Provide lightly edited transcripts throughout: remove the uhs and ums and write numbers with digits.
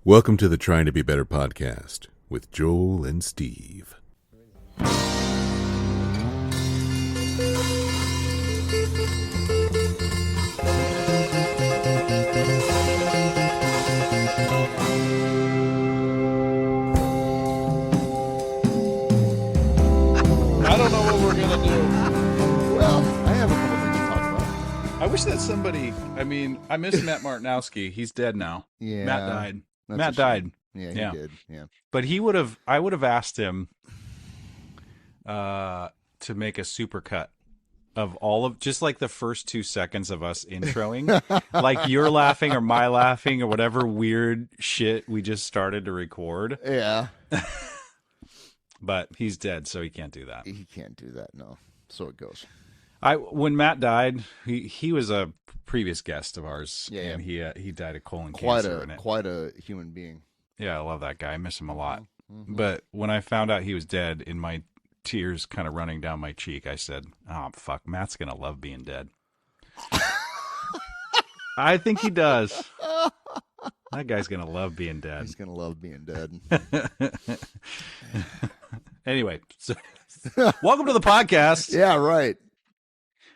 Welcome to the Trying to Be Better podcast with Joel and Steve. I don't know what we're gonna do. Well, I have a couple things to talk about. I wish that somebody. I mean, I miss Matt Martinowski. He's dead now. Yeah, Matt died. that's Matt a shame. died. Yeah, he did. Yeah. But he would have. I would have asked him to make a supercut of all of just like the first 2 seconds of us introing, like you're laughing or my laughing or whatever weird shit we just started to record. Yeah. But he's dead, so he can't do that. He can't do that. No. So it goes. When Matt died, he was a previous guest of ours, Yeah, and he died of colon Quite cancer. quite a human being. Yeah, I love that guy. I miss him a lot. Mm-hmm. But when I found out he was dead, in my tears kind of running down my cheek, I said, "Oh fuck, Matt's gonna love being dead." I think he does. That guy's gonna love being dead. He's gonna love being dead. Anyway, so welcome to the podcast. Yeah, right.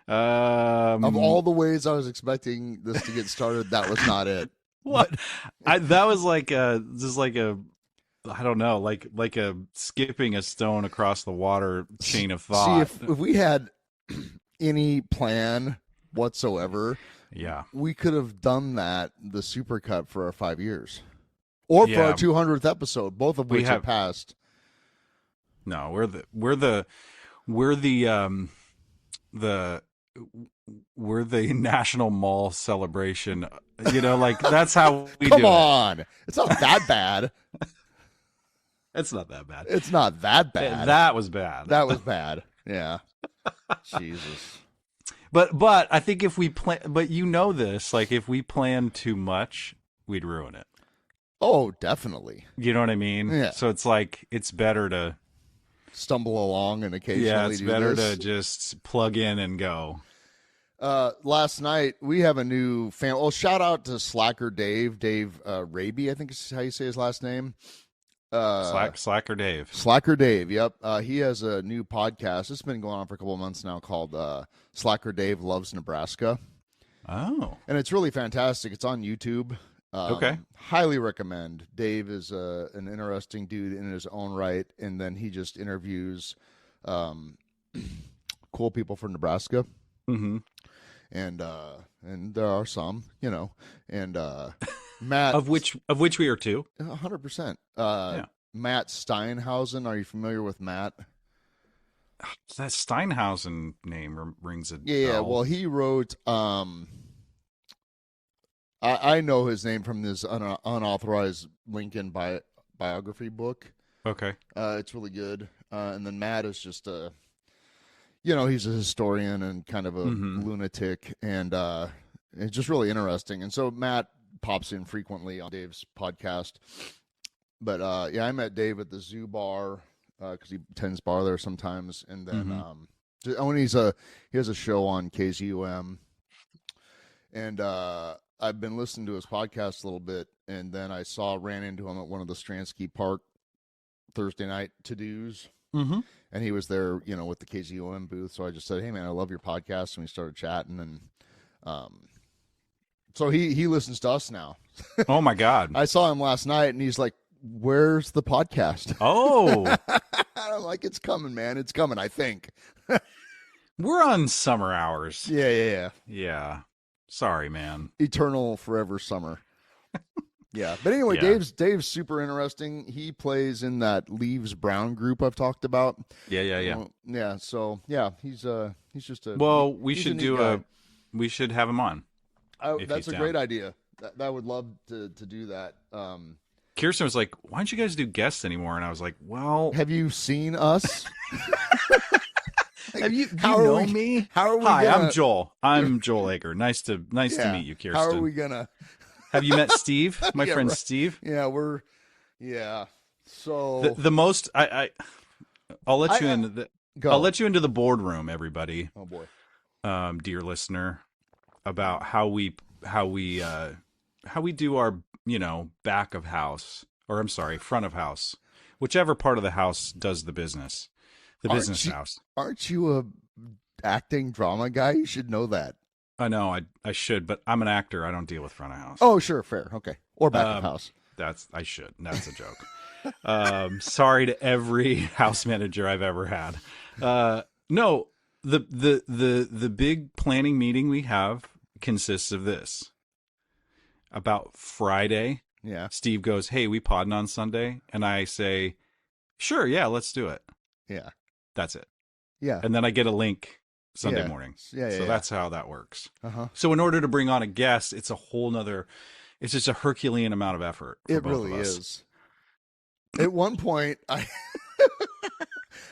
Of Of all the ways I was expecting this to get started, that was not it. What? That was like just like a, I don't know, like a skipping a stone across the water chain of thought. See, if we had any plan whatsoever, Yeah, we could have done that, the supercut for our 5 years. Or for Yeah. our 200th episode, both of We which have- have passed. no, we're the National Mall celebration. You know, like that's how we Come do it. on. It's not that bad. It's not that bad. It's not that bad. That was bad. That was bad. Yeah. Jesus. But I think if we plan, but you know this, like if we plan too much, we'd ruin it. Oh, definitely. You know what I mean? Yeah. So it's like it's better to Stumble along and occasionally yeah, it's do better this. to just plug in and go. Last night we have a new fan. Oh, shout out to Slacker Dave Raby, I think is how you say his last name. Slacker Dave. Slacker Dave. Yep. He has a new podcast. It's been going on for a couple of months now called Slacker Dave Loves Nebraska. Oh, And it's really fantastic. It's on YouTube. Okay. Highly recommend. Dave is an interesting dude in his own right, and then he just interviews cool people from Nebraska. mm-hmm. And there are some, you know, and Matt of which we are two. 100%. Yeah. Matt Steinhausen. Are you familiar with Matt? That Steinhausen name rings a Yeah. bell. Well, he wrote. I know his name from this unauthorized Lincoln biography book. Okay. It's really good. And then Matt is just he's a historian and kind of a lunatic, and it's just really interesting. And so Matt pops in frequently on Dave's podcast. But I met Dave at the Zoo Bar because he tends bar there sometimes, and then when he has a show on KZUM, and I've been listening to his podcast a little bit, and then I ran into him at one of the Stransky Park Thursday night to-dos. Mm-hmm. And he was there, with the KZUM booth. So I just said, "Hey, man, I love your podcast." And we started chatting. And so he listens to us now. Oh, my God. I saw him last night, and he's like, "Where's the podcast?" Oh, I'm like, "It's coming, man. It's coming, I think." we're on summer hours. Yeah. Yeah. Sorry, man. Eternal, forever summer. Yeah. But anyway, Yeah. Dave's super interesting. He plays in that Leaves Brown group I've talked about. Yeah. Yeah. So, yeah, he's just a. Well, we he's should neat do guy. we should have him on. if That's he's a great down. idea. That would love to do that. Kirsten was like, "Why don't you guys do guests anymore?" And I was like, "Well, Have you seen us? have you How are know we- me? How are we? Hi, gonna, I'm Joel. I'm Joel Ager. Nice to Yeah. meet you, Kirsten. How are we gonna? Have you met Steve? My Yeah, friend right. Steve. Yeah, Yeah. So The most I'll let you I- into the go. I'll let you into the boardroom, everybody, Oh boy. dear listener, about how we do our back of house, or I'm sorry, front of house, whichever part of the house does the business. The business house. Aren't you a acting drama guy? You should know that. I know I should, but I'm an actor. I don't deal with front of house. Oh, sure, fair, okay, or back of house. I should. That's a joke. Sorry to every house manager I've ever had. No, the big planning meeting we have consists of this. About Friday, Yeah. Steve goes, "Hey, we podding on Sunday," and I say, "Sure, yeah, let's do it." Yeah. That's it. Yeah. And then I get a link Sunday morning. Yeah. So that's how that works. Uh-huh. So in order to bring on a guest, it's just a Herculean amount of effort. It really is. At one point, I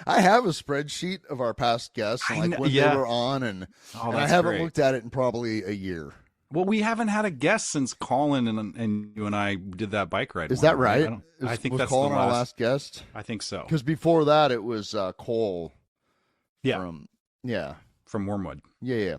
have a spreadsheet of our past guests and like when they were on, and I haven't looked at it in probably a year. Well, we haven't had a guest since Colin and you and I did that bike ride. Is that right? I think that's Colin the our last guest. I think so. Because before that, it was Cole. Yeah. From Wormwood. Yeah.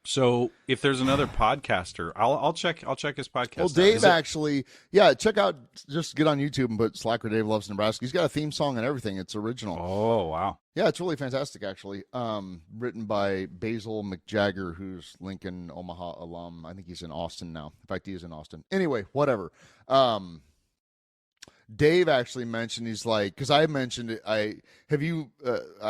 So if there's another podcaster, I'll check his podcast. Well, Dave actually, check out, just get on YouTube and put Slacker Dave Loves Nebraska. He's got a theme song and everything. It's original. Oh, wow. Yeah, it's really fantastic, actually. Written by Basil McJagger, who's Lincoln, Omaha alum. I think he's in Austin now. In fact, he is in Austin. Anyway, whatever. Dave actually mentioned, he's like, because I mentioned it, I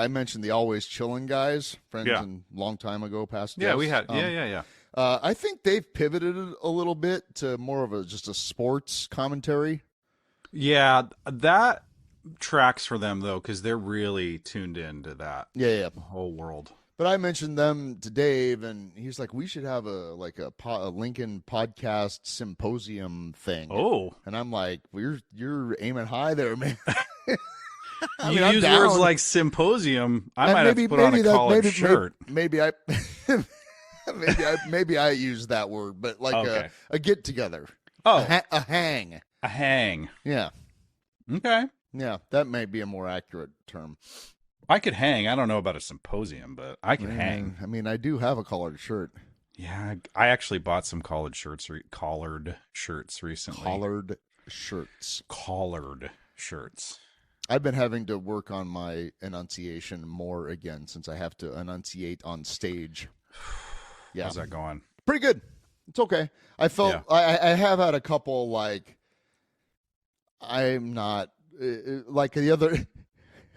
mentioned the Always Chillin' guys, friends and long time ago past guests. Yeah, we had, yeah. I think they've pivoted a little bit to more of just a sports commentary. Yeah, that tracks for them, though, because they're really tuned into that whole world. But I mentioned them to Dave, and he's like, "We should have a Lincoln podcast symposium thing." Oh, and I'm like, "You're aiming high there, man." You use words like symposium. I might have to put on a collared shirt. Maybe I use that word, but like a get together. Oh, a hang. A hang. Yeah. Okay. Yeah, that may be a more accurate term. I could hang. I don't know about a symposium, but I could hang. I mean, I do have a collared shirt. Yeah, I actually bought some collared shirts recently. Collared shirts. I've been having to work on my enunciation more again since I have to enunciate on stage. Yeah. How's that going? Pretty good. It's okay. I felt I have had a couple like I'm not like the other.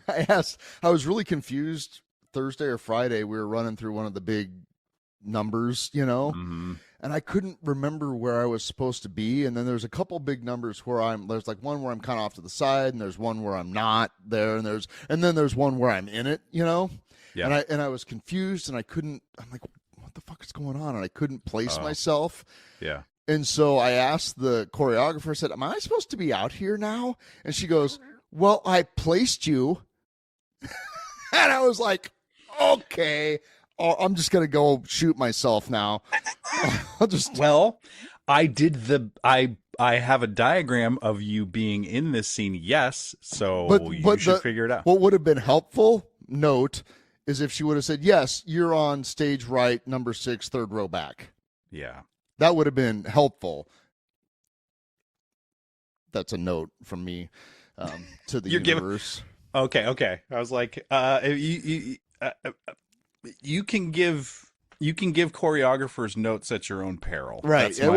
I was really confused Thursday or Friday. We were running through one of the big numbers, and I couldn't remember where I was supposed to be. And then there's a couple big numbers where there's like one where I'm kind of off to the side, and there's one where I'm not there, and then there's one where I'm in it, Yeah. And I was confused, and I'm like, what the fuck is going on? And I couldn't place myself. Yeah. And so I asked the choreographer, I said, "Am I supposed to be out here now?" And she goes, "Well, I placed you." And I was like, "Okay, I'm just going to go shoot myself now." Well, I have a diagram of you being in this scene. Yes. So you should figure it out. What would have been helpful note is if she would have said, "Yes, you're on stage right, number 6, third row back." Yeah. That would have been helpful. That's a note from me to the universe. Okay. I was like, you can give choreographers notes at your own peril. Right. I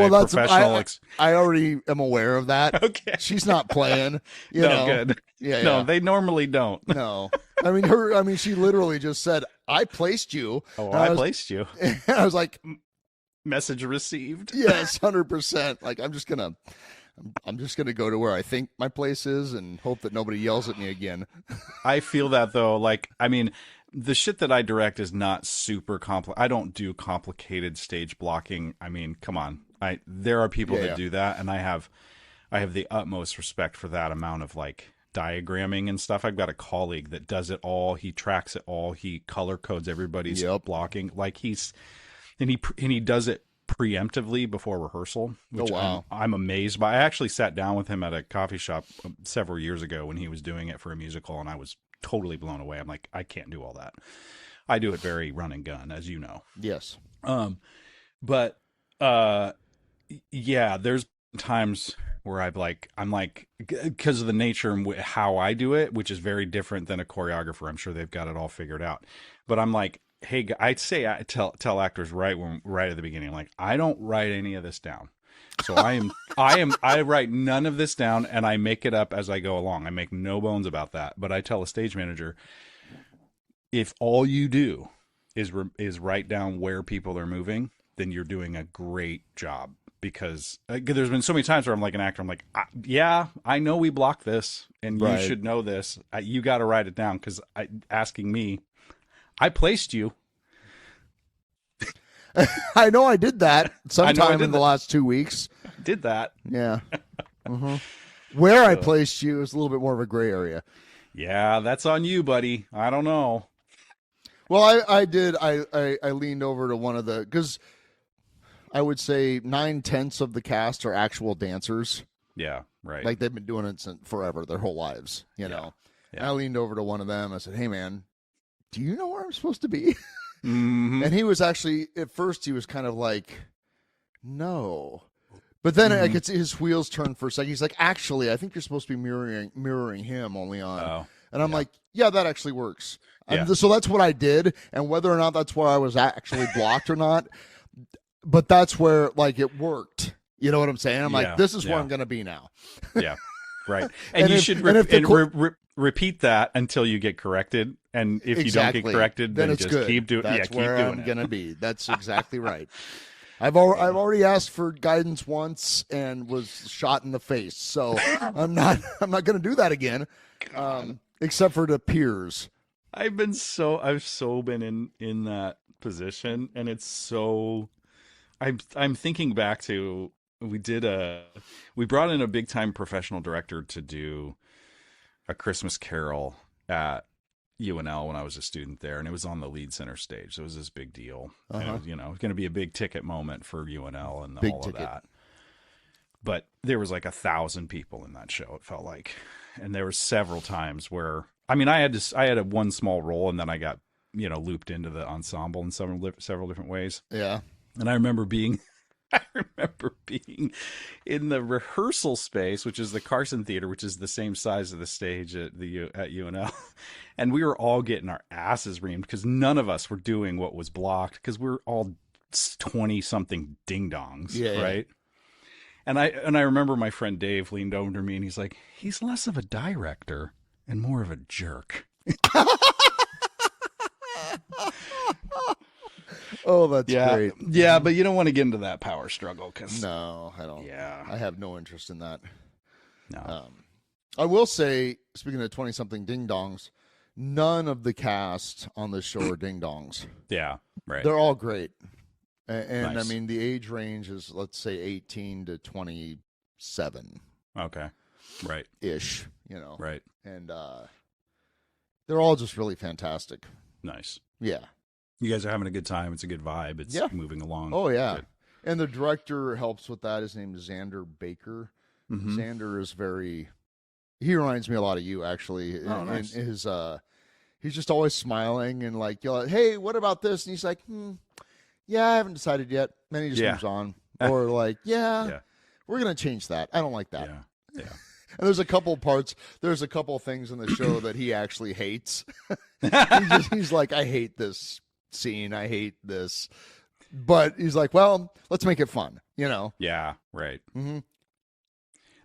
already am aware of that. Okay. She's not playing. You know. Good. Yeah. No, they normally don't. No. I mean, she literally just said, "I placed you." Oh, I placed you. And I was like, message received. Yes, 100%. Like, I'm just gonna go to where I think my place is and hope that nobody yells at me again. I feel that though. Like, I mean, the shit that I direct is not super complicated. I don't do complicated stage blocking. I mean, come on. There are people that do that, and I have the utmost respect for that amount of like diagramming and stuff. I've got a colleague that does it all. He tracks it all. He color codes everybody's blocking. Like he does it preemptively before rehearsal, which I'm amazed by. I actually sat down with him at a coffee shop several years ago when he was doing it for a musical, and I was totally blown away. I'm like, I can't do all that. I do it very run and gun, as you know. Yes. But yeah, there's times where I'm like, because of the nature and how I do it, which is very different than a choreographer. I'm sure they've got it all figured out. But I'm like, hey, I'd say I tell actors right at the beginning, like, I don't write any of this down. So I write none of this down, and I make it up as I go along. I make no bones about that. But I tell a stage manager, if all you do is write down where people are moving, then you're doing a great job. Because there's been so many times where I'm like an actor, I'm like, yeah, I know we blocked this, and you should know this. You got to write it down, because asking me, I placed you. I know I did that sometime in the last 2 weeks. Did that. Yeah. Where I placed you is a little bit more of a gray area. Yeah, that's on you, buddy. I don't know. Well, I did. I leaned over to one of the, because I would say 9/10 of the cast are actual dancers. Yeah, right. Like they've been doing it since forever, their whole lives, you know. Yeah. And I leaned over to one of them. I said, "Hey, man, do you know where I'm supposed to be?" Mm-hmm. And he was actually, at first, he was kind of like, "No," but then I could see his wheels turn for a second. He's like, "Actually, I think you're supposed to be mirroring him only on." Oh, and I'm like, "Yeah, that actually works." Yeah. So that's what I did, and whether or not that's where I was actually blocked or not, but that's where like it worked. You know what I'm saying? I'm like, this is where I'm going to be now. Yeah, right. And you should repeat that until you get corrected. And if you don't get corrected, then it's just good. keep doing. That's keep where doing I'm going to be. That's exactly right. I've already asked for guidance once and was shot in the face, so I'm not going to do that again, except for the peers. I've so been in that position, and it's so. I'm thinking back to we brought in a big time professional director to do A Christmas Carol at UNL when I was a student there, and it was on the lead center stage. So it was this big deal. And it was, going to be a big ticket moment for UNL and all of that. But there was like 1,000 people in that show, it felt like. And there were several times where, I mean, I had a one small role, and then I got, looped into the ensemble in several different ways. Yeah. And I remember being in the rehearsal space, which is the Carson Theater, which is the same size of the stage at UNL. And we were all getting our asses reamed because none of us were doing what was blocked, because we're all 20-something ding-dongs, right? And I remember my friend Dave leaned over to me and he's like, he's less of a director and more of a jerk. Oh, that's great. Yeah, but you don't want to get into that power struggle. No, I don't. Yeah. I have no interest in that. No. I will say, speaking of 20-something ding-dongs, none of the cast on this show are ding-dongs. Yeah, right. They're all great. And Nice. I mean, the age range is, let's say, 18 to 27. Okay. Right. Ish, Right. And they're all just really fantastic. Nice. Yeah. You guys are having a good time. It's a good vibe. It's moving along. Oh, yeah. Good. And the director helps with that. His name is Xander Baker. Mm-hmm. Xander is he reminds me a lot of you, actually. Oh, nice. He's just always smiling and like, hey, what about this? And he's like, yeah, I haven't decided yet. Then he just moves on. Or like, we're going to change that. I don't like that. Yeah. And there's a couple things in the show that he actually hates. He's like, I hate this scene. I hate this. But he's like, well, let's make it fun, Yeah, right. Mm-hmm.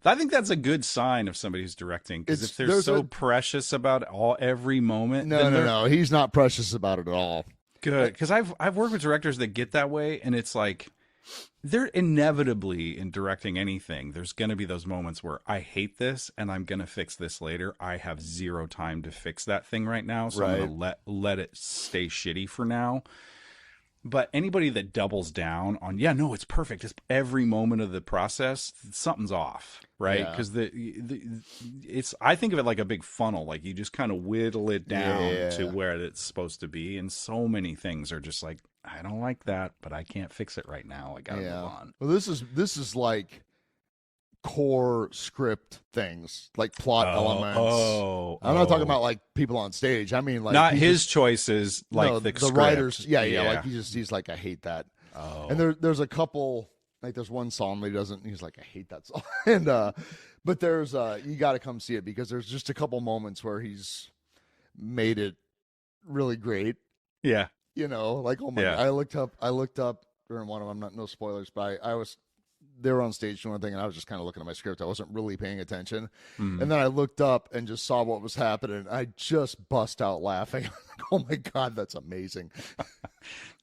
I think that's a good sign of somebody who's directing, because if they're so precious about every moment. No. He's not precious about it at all. Good, because I've worked with directors that get that way, and it's like they're inevitably, in directing anything, there's going to be those moments where I hate this and I'm going to fix this later. I have zero time to fix that thing right now, so I'm going to let it stay shitty for now. But anybody that doubles down on, it's perfect, it's every moment of the process, something's off, right? Because I think of it like a big funnel. Like you just kind of whittle it down to where it's supposed to be, and so many things are just like, I don't like that, but I can't fix it right now. I gotta move on. Well, this is like core script things, like plot elements. I'm not talking about like people on stage. I mean, like not his choices, like the writers. Yeah. Like he's like, I hate that. Oh, and there's a couple Like there's one song that he doesn't. He's like, I hate that song. And but there's you got to come see it because there's just a couple moments where he's made it really great. Yeah. You know, like, oh my! Yeah. I looked up during one of them. Not no spoilers, but I was they were on stage doing one thing, and I was just kind of looking at my script. I wasn't really paying attention, and then I looked up and just saw what was happening. I just bust out laughing. Oh my god, that's amazing!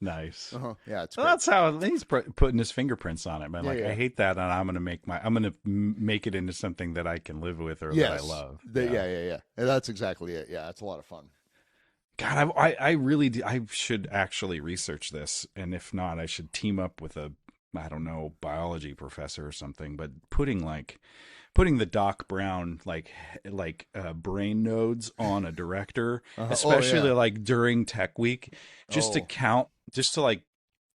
Nice. Yeah, it's well, great. that's how he's putting his fingerprints on it. But Yeah, like, yeah. I hate that, and I'm gonna make it into something that I can live with or that I love. Yeah. And that's exactly it. Yeah, it's a lot of fun. God, I really do. I should actually research this, and if not, I should team up with a, I don't know, biology professor or something. But putting the Doc Brown brain nodes on a director, especially like during Tech Week, just to count, just to like,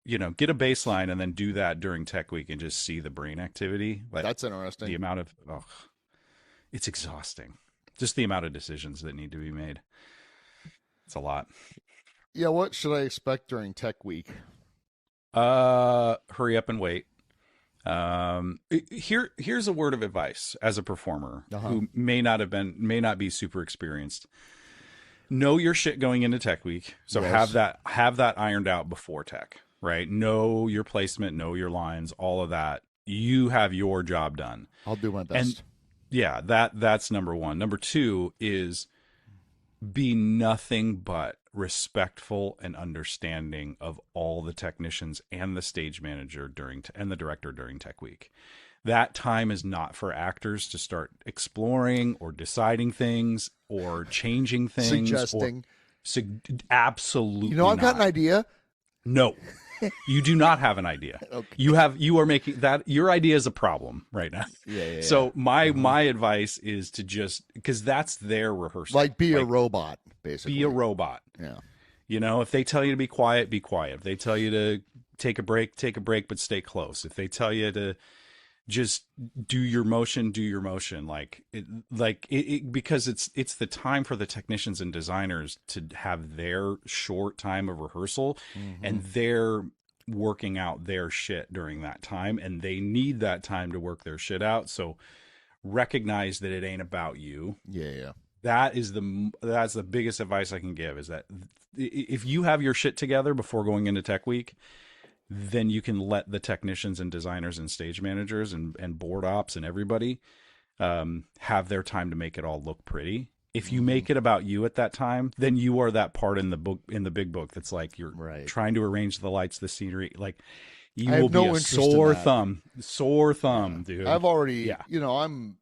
get a baseline and then do that during Tech Week and just see the brain activity. Like That's interesting. the amount of it's exhausting. Just the amount of decisions that need to be made. It's a lot. Yeah, what should I expect during Tech Week? Hurry up and wait. Here's a word of advice as a performer who may not be super experienced. Know your shit going into Tech Week. So have that ironed out before Tech, right? Know your placement, know your lines, all of that. You have your job done. I'll do my best. And yeah, that's number one. Number two is be nothing but respectful and understanding of all the technicians and the stage manager and the director during Tech Week. That time is not for actors to start exploring or deciding things or changing things. Suggesting. Absolutely. I've got an idea. No. You do not have an idea. Okay. You are making that your idea is a problem right now. Yeah. So my advice is to just, because that's their rehearsal. Like be a robot, basically. Be a robot. Yeah. If they tell you to be quiet, be quiet. If they tell you to take a break, but stay close. If they tell you to just do your motion. Because it's the time for the technicians and designers to have their short time of rehearsal, and they're working out their shit during that time, and they need that time to work their shit out. So recognize that it ain't about you. Yeah. That's the biggest advice I can give, is that if you have your shit together before going into Tech Week, then you can let the technicians and designers and stage managers and board ops and everybody have their time to make it all look pretty. If you make it about you at that time, then you are that part in the book, in the big book, that's like you're trying to arrange the lights, the scenery. Like you will be a sore thumb, dude. I've already, I'm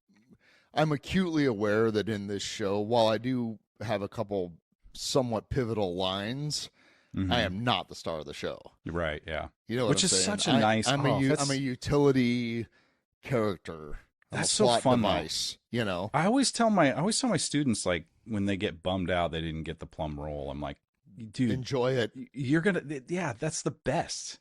acutely aware that in this show, while I do have a couple somewhat pivotal lines, I am not the star of the show. Right, yeah. Which is saying? such a nice. I'm a utility character. That's so fun, device, I always tell my students, like, when they get bummed out they didn't get the plum roll, I'm like, dude, enjoy it. You're gonna, that's the best.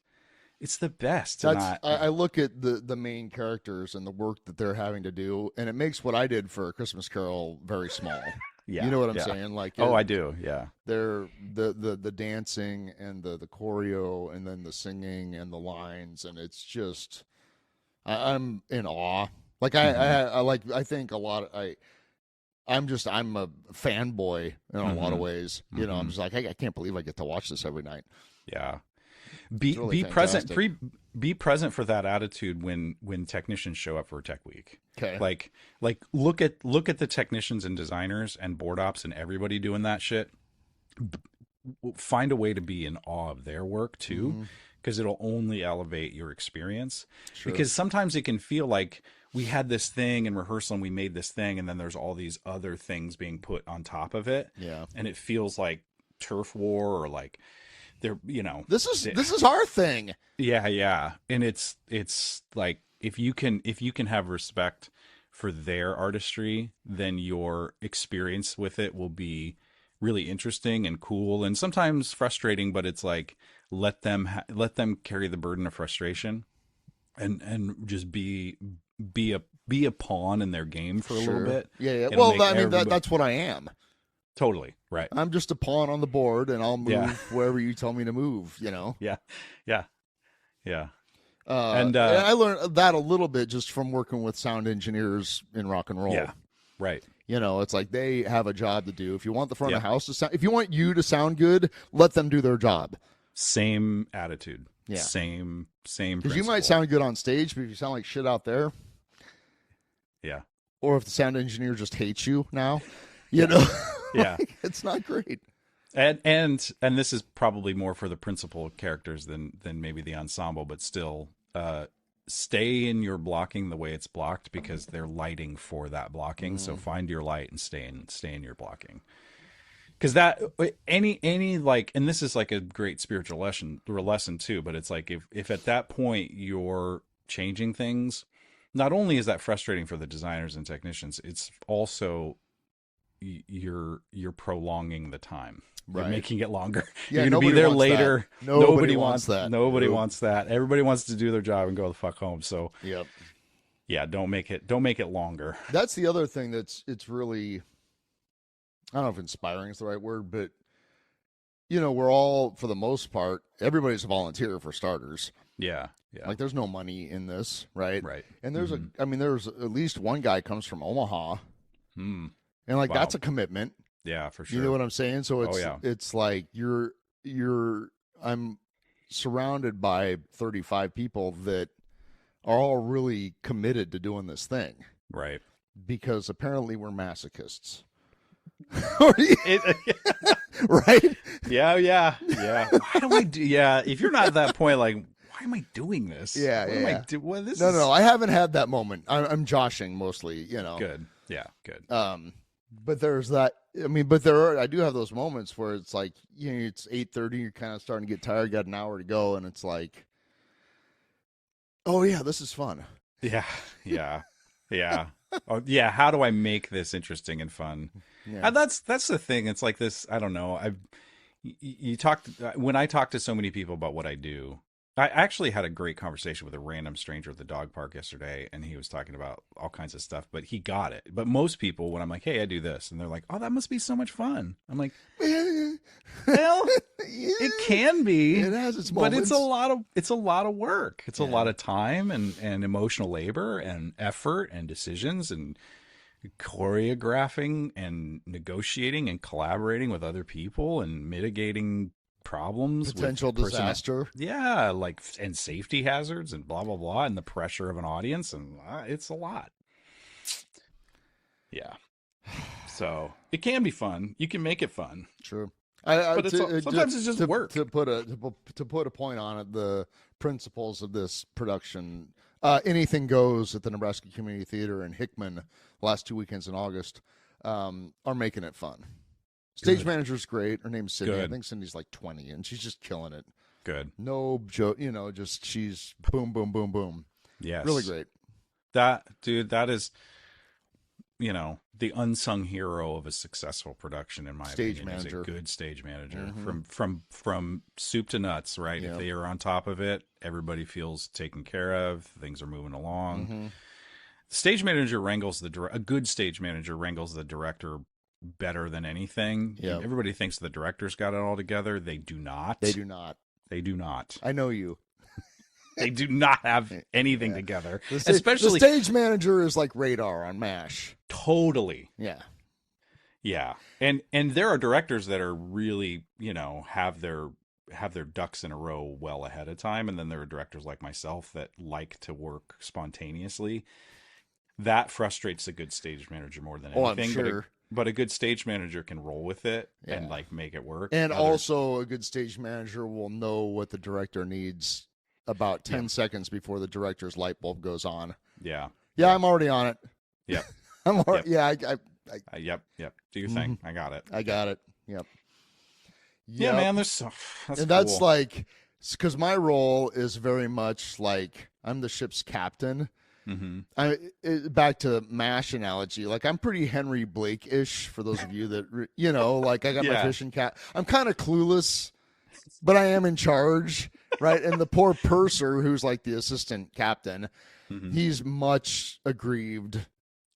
It's the best. I look at the main characters and the work that they're having to do, and it makes what I did for A Christmas Carol very small. Yeah, you know what I'm saying? Like, I do. Yeah, they're the dancing and the choreo, and then the singing and the lines, and it's just I'm in awe. Like I think a lot of I'm a fanboy in a lot of ways. I'm just like, I can't believe I get to watch this every night. Yeah. Really be present. Be present for that attitude when technicians show up for Tech Week. Okay. Like look at the technicians and designers and board ops and everybody doing that shit. Find a way to be in awe of their work too, because it'll only elevate your experience. Sure. Because sometimes it can feel like we had this thing in rehearsal and we made this thing, and then there's all these other things being put on top of it. Yeah. And it feels like turf war, or like they're, this is our thing. Yeah. And it's like, if you can have respect for their artistry, then your experience with it will be really interesting and cool, and sometimes frustrating, but it's like, let them carry the burden of frustration and just be a pawn in their game for a little bit. Yeah. Well, I mean, that's what I am. Totally. Right. I'm just a pawn on the board, and I'll move wherever you tell me to move, Yeah. And I learned that a little bit just from working with sound engineers in rock and roll. Yeah, right. You know, it's like they have a job to do. If you want the front of the house to sound, if you want you to sound good, let them do their job. Same attitude. Yeah. Same. Because you might sound good on stage, but if you sound like shit out there, yeah. Or if the sound engineer just hates you now, you know, yeah, it's not great. And this is probably more for the principal characters than maybe the ensemble, but still, stay in your blocking the way it's blocked because they're lighting for that blocking. So find your light and stay in your blocking. Because that any like, and this is like a great spiritual lesson too. But it's like if at that point you're changing things, not only is that frustrating for the designers and technicians, it's also you're prolonging the time. Right. You're making it longer. Yeah, you're going to be there later. That. Nobody wants that. Nobody wants that. Everybody wants to do their job and go the fuck home. So yep. Yeah, don't make it longer. That's the other thing it's really, I don't know if inspiring is the right word, but you know, we're all, for the most part, everybody's a volunteer for starters. Yeah. Yeah. Like there's no money in this, right? Right. And there's there's at least one guy comes from Omaha. And like that's a commitment. Yeah, for sure. You know what I'm saying? So it's like I'm surrounded by 35 people that are all really committed to doing this thing. Right. Because apparently we're masochists. Right? Yeah. Why do I do? Yeah. If you're not at that point, like, why am I doing this? Yeah. What am I doing? No. I haven't had that moment. I'm joshing mostly, you know. Good. Yeah. Good. But there's that. I mean, I do have those moments where it's like, you know, it's 8:30, you're kind of starting to get tired, got an hour to go, and it's like, oh yeah, this is fun. Yeah. Oh yeah. How do I make this interesting and fun? Yeah. And that's the thing. It's like this. I don't know. When I talk to so many people about what I do. I actually had a great conversation with a random stranger at the dog park yesterday, and he was talking about all kinds of stuff, but he got it. But most people, when I'm like, hey, I do this, and they're like, oh, that must be so much fun. I'm like, well, it can be. It has its moments. But it's a lot of work. It's a lot of time and emotional labor and effort and decisions and choreographing and negotiating and collaborating with other people and mitigating problems, potential disaster, like, and safety hazards and blah blah blah, and the pressure of an audience, and it's a lot. Yeah, so it can be fun. You can make it fun. True, but sometimes it's just work. To put a point on it, the principles of this production, anything goes at the Nebraska Community Theater in Hickman last 2 weekends in August, are making it fun. Stage manager's great. Her name's Cindy. Good. I think Cindy's like 20, and she's just killing it. Good. No joke, you know, just she's boom, boom, boom, boom. Yes. Really great. That is, you know, the unsung hero of a successful production, in my opinion. Is a good stage manager. Mm-hmm. From soup to nuts, right? Yep. If they are on top of it, everybody feels taken care of. Things are moving along. Mm-hmm. Stage manager wrangles a good stage manager wrangles the director better than anything. Yep. Everybody thinks the director's got it all together. They do not. They do not. I know you. They do not have anything together. Especially the stage manager is like radar on MASH. Totally. Yeah. Yeah. And there are directors that are really, you know, have their ducks in a row well ahead of time, and then there are directors like myself that like to work spontaneously. That frustrates a good stage manager more than anything. I'm sure. But a good stage manager can roll with it and like make it work. And also a good stage manager will know what the director needs about 10 seconds before the director's light bulb goes on. Yeah. Yeah, I'm already on it. Yep. I'm already, yep. Do your thing. I got it. Yep. Yeah, man, that's cool. That's like, because my role is very much like I'm the ship's captain. Mm-hmm. Back to MASH analogy, like I'm pretty Henry Blake-ish for those of you that, you know, like I got my fishing cap. I'm kind of clueless, but I am in charge, right? And the poor purser, who's like the assistant captain, he's much aggrieved.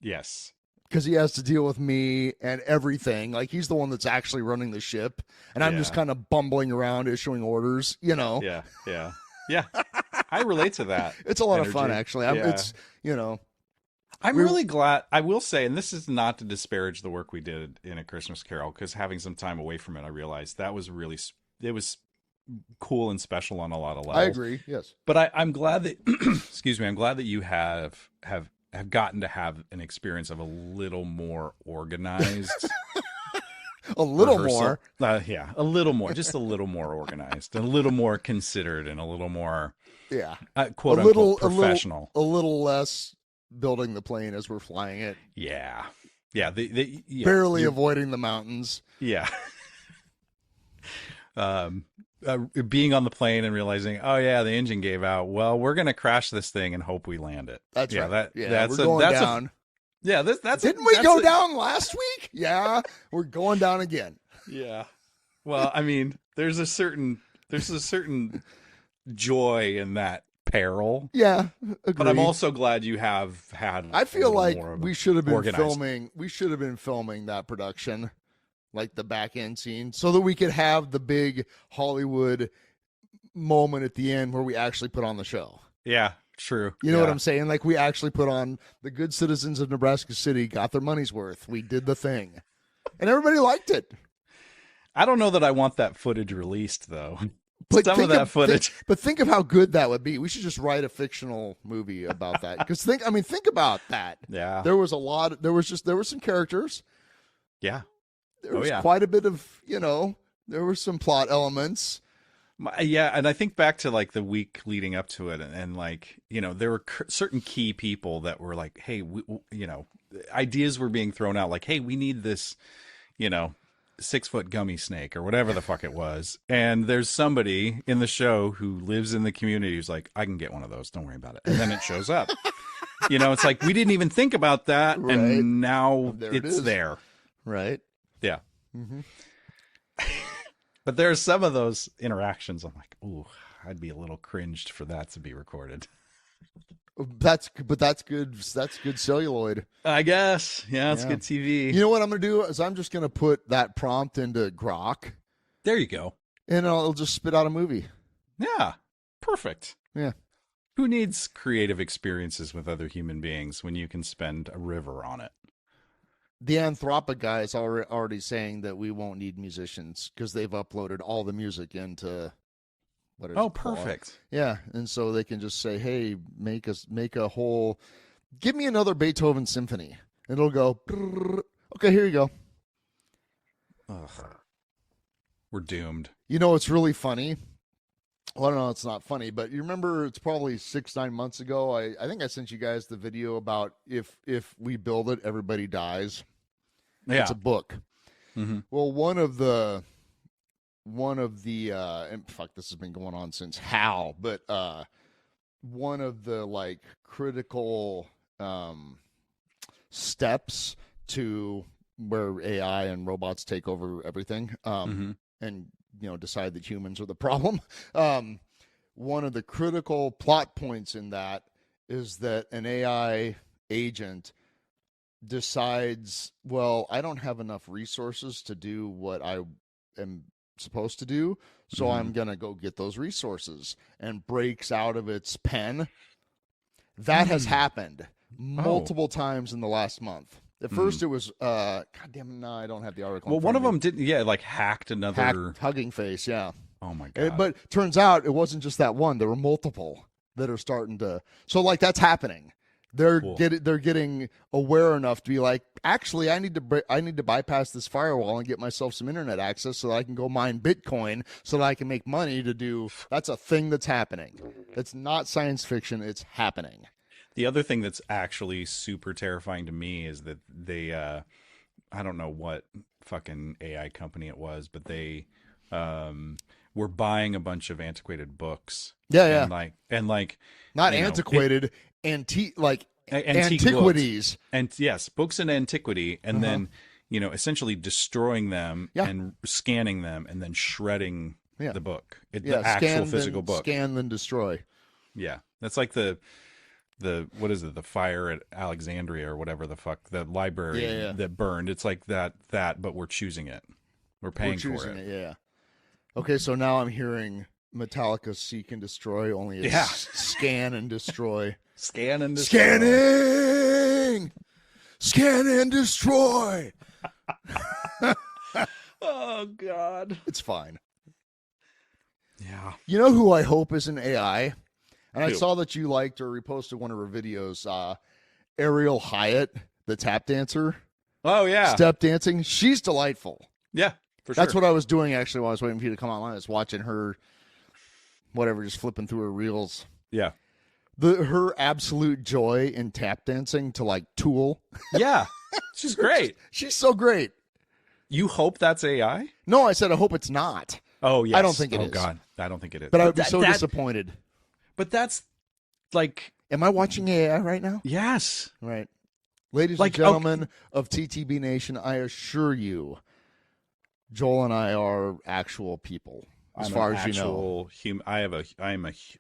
Yes. Because he has to deal with me and everything. Like he's the one that's actually running the ship, and I'm just kind of bumbling around issuing orders, you know? Yeah. I relate to that. It's a lot energy. of fun, actually. It's, I'm really glad. I will say, and this is not to disparage the work we did in A Christmas Carol, because having some time away from it, I realized that was really, it was cool and special on a lot of levels. I agree. Yes. But I'm glad that, excuse me, I'm glad that you have gotten to have an experience of a little more organized. A little rehearsal. more. Yeah, a little more, just a little more organized, and a little more considered, and a little more, quote unquote, professional. A little less building the plane as we're flying it. Yeah. Barely avoiding the mountains. Yeah. Being on the plane and realizing, oh yeah, the engine gave out. Well, we're gonna crash this thing and hope we land it. That's right. That's we're going down. Didn't we go down last week? Yeah, we're going down again. Yeah. Well, I mean, there's a certain joy in that peril. Yeah, agreed. But I'm also glad you have had. I feel like we should have been organized. filming. We should have been filming that production, like the back end scene, so that we could have the big Hollywood moment at the end where we actually put on the show. Yeah. True. You know what I'm saying? Like, we actually put on the good citizens of Nebraska City, got their money's worth. We did the thing. And everybody liked it. I don't know that I want that footage released, though. But some of that footage. But think of how good that would be. We should just write a fictional movie about that. Because think about that. Yeah. There was some characters. Yeah. There was quite a bit of, there were some plot elements. Yeah, and I think back to like the week leading up to it, and like, there were certain key people that were like, hey, ideas were being thrown out, like, hey, we need this, 6-foot gummy snake or whatever the fuck it was, and there's somebody in the show who lives in the community who's like, I can get one of those, don't worry about it, and then it shows up. It's like, we didn't even think about that, right. And now it's there. Right. Yeah. Mm-hmm. But there are some of those interactions I'm like, ooh, I'd be a little cringed for that to be recorded. That's good. That's good celluloid. I guess. Yeah, it's good TV. You know what I'm going to do is I'm just going to put that prompt into Grok. There you go. And it'll just spit out a movie. Yeah. Perfect. Yeah. Who needs creative experiences with other human beings when you can spend a river on it? The Anthropic guy is already saying that we won't need musicians because they've uploaded all the music into what is it called? Perfect. Yeah, and so they can just say, "Hey, make a whole, give me another Beethoven symphony," and it'll go, "Okay, here you go." Ugh. We're doomed. It's really funny. Well, I don't know, it's not funny, but you remember it's probably 6-9 months ago. I think I sent you guys the video about if we build it, everybody dies. Yeah. It's a book. Mm-hmm. Well, one of the and fuck, this has been going on since Hal, but one of the like critical steps to where AI and robots take over everything, and decide that humans are the problem. One of the critical plot points in that is that an AI agent decides, well, I don't have enough resources to do what I am supposed to do, so I'm going to go get those resources, and breaks out of its pen. That has happened multiple times in the last month. At first, it was, God damn it, no, I don't have the article. Well, one of them didn't, hacked another. Hugging Face, yeah. Oh, my God. But turns out it wasn't just that one. There were multiple that are starting to. So, like, that's happening. They're getting aware enough to be like, actually, I need to bypass this firewall and get myself some internet access so that I can go mine Bitcoin so that I can make money to do. That's a thing that's happening. It's not science fiction. It's happening. The other thing that's actually super terrifying to me is that they, I don't know what fucking AI company it was, but they were buying a bunch of antiquated books. Yeah, and like not antiquated, antiquities. Books. And yes, books in antiquity, and then essentially destroying them and scanning them and then shredding the book, the actual physical book. Scan then destroy. Yeah, that's like the what is it, the fire at Alexandria or whatever the fuck, the library that burned. It's like that, but we're choosing it. We're paying for it. Yeah. Okay, so now I'm hearing Metallica Seek and Destroy, only it's Yeah. scan and destroy. Scan and destroy. Scanning! Scan and destroy! Oh, God. It's fine. Yeah. You know who I hope is an AI? And I Who? saw that you liked or reposted one of her videos, Ariel Hyatt, the tap dancer, Oh, yeah. step dancing. She's delightful. Yeah, for sure. That's what I was doing actually while I was waiting for you to come online. I was watching her, whatever, just flipping through her reels. Yeah. Her absolute joy in tap dancing to like Tool. Yeah. She's great. She's so great. You hope that's AI? No, I said I hope it's not. Oh, yes. I don't think it is. Oh, God. I don't think it is. But I would be that- so that- disappointed. But that's like, Am I watching AI right now? yes. Right. Ladies Like, and gentlemen of TTB Nation, I assure you, Joel and I are actual people, as I'm far an as you know. actual I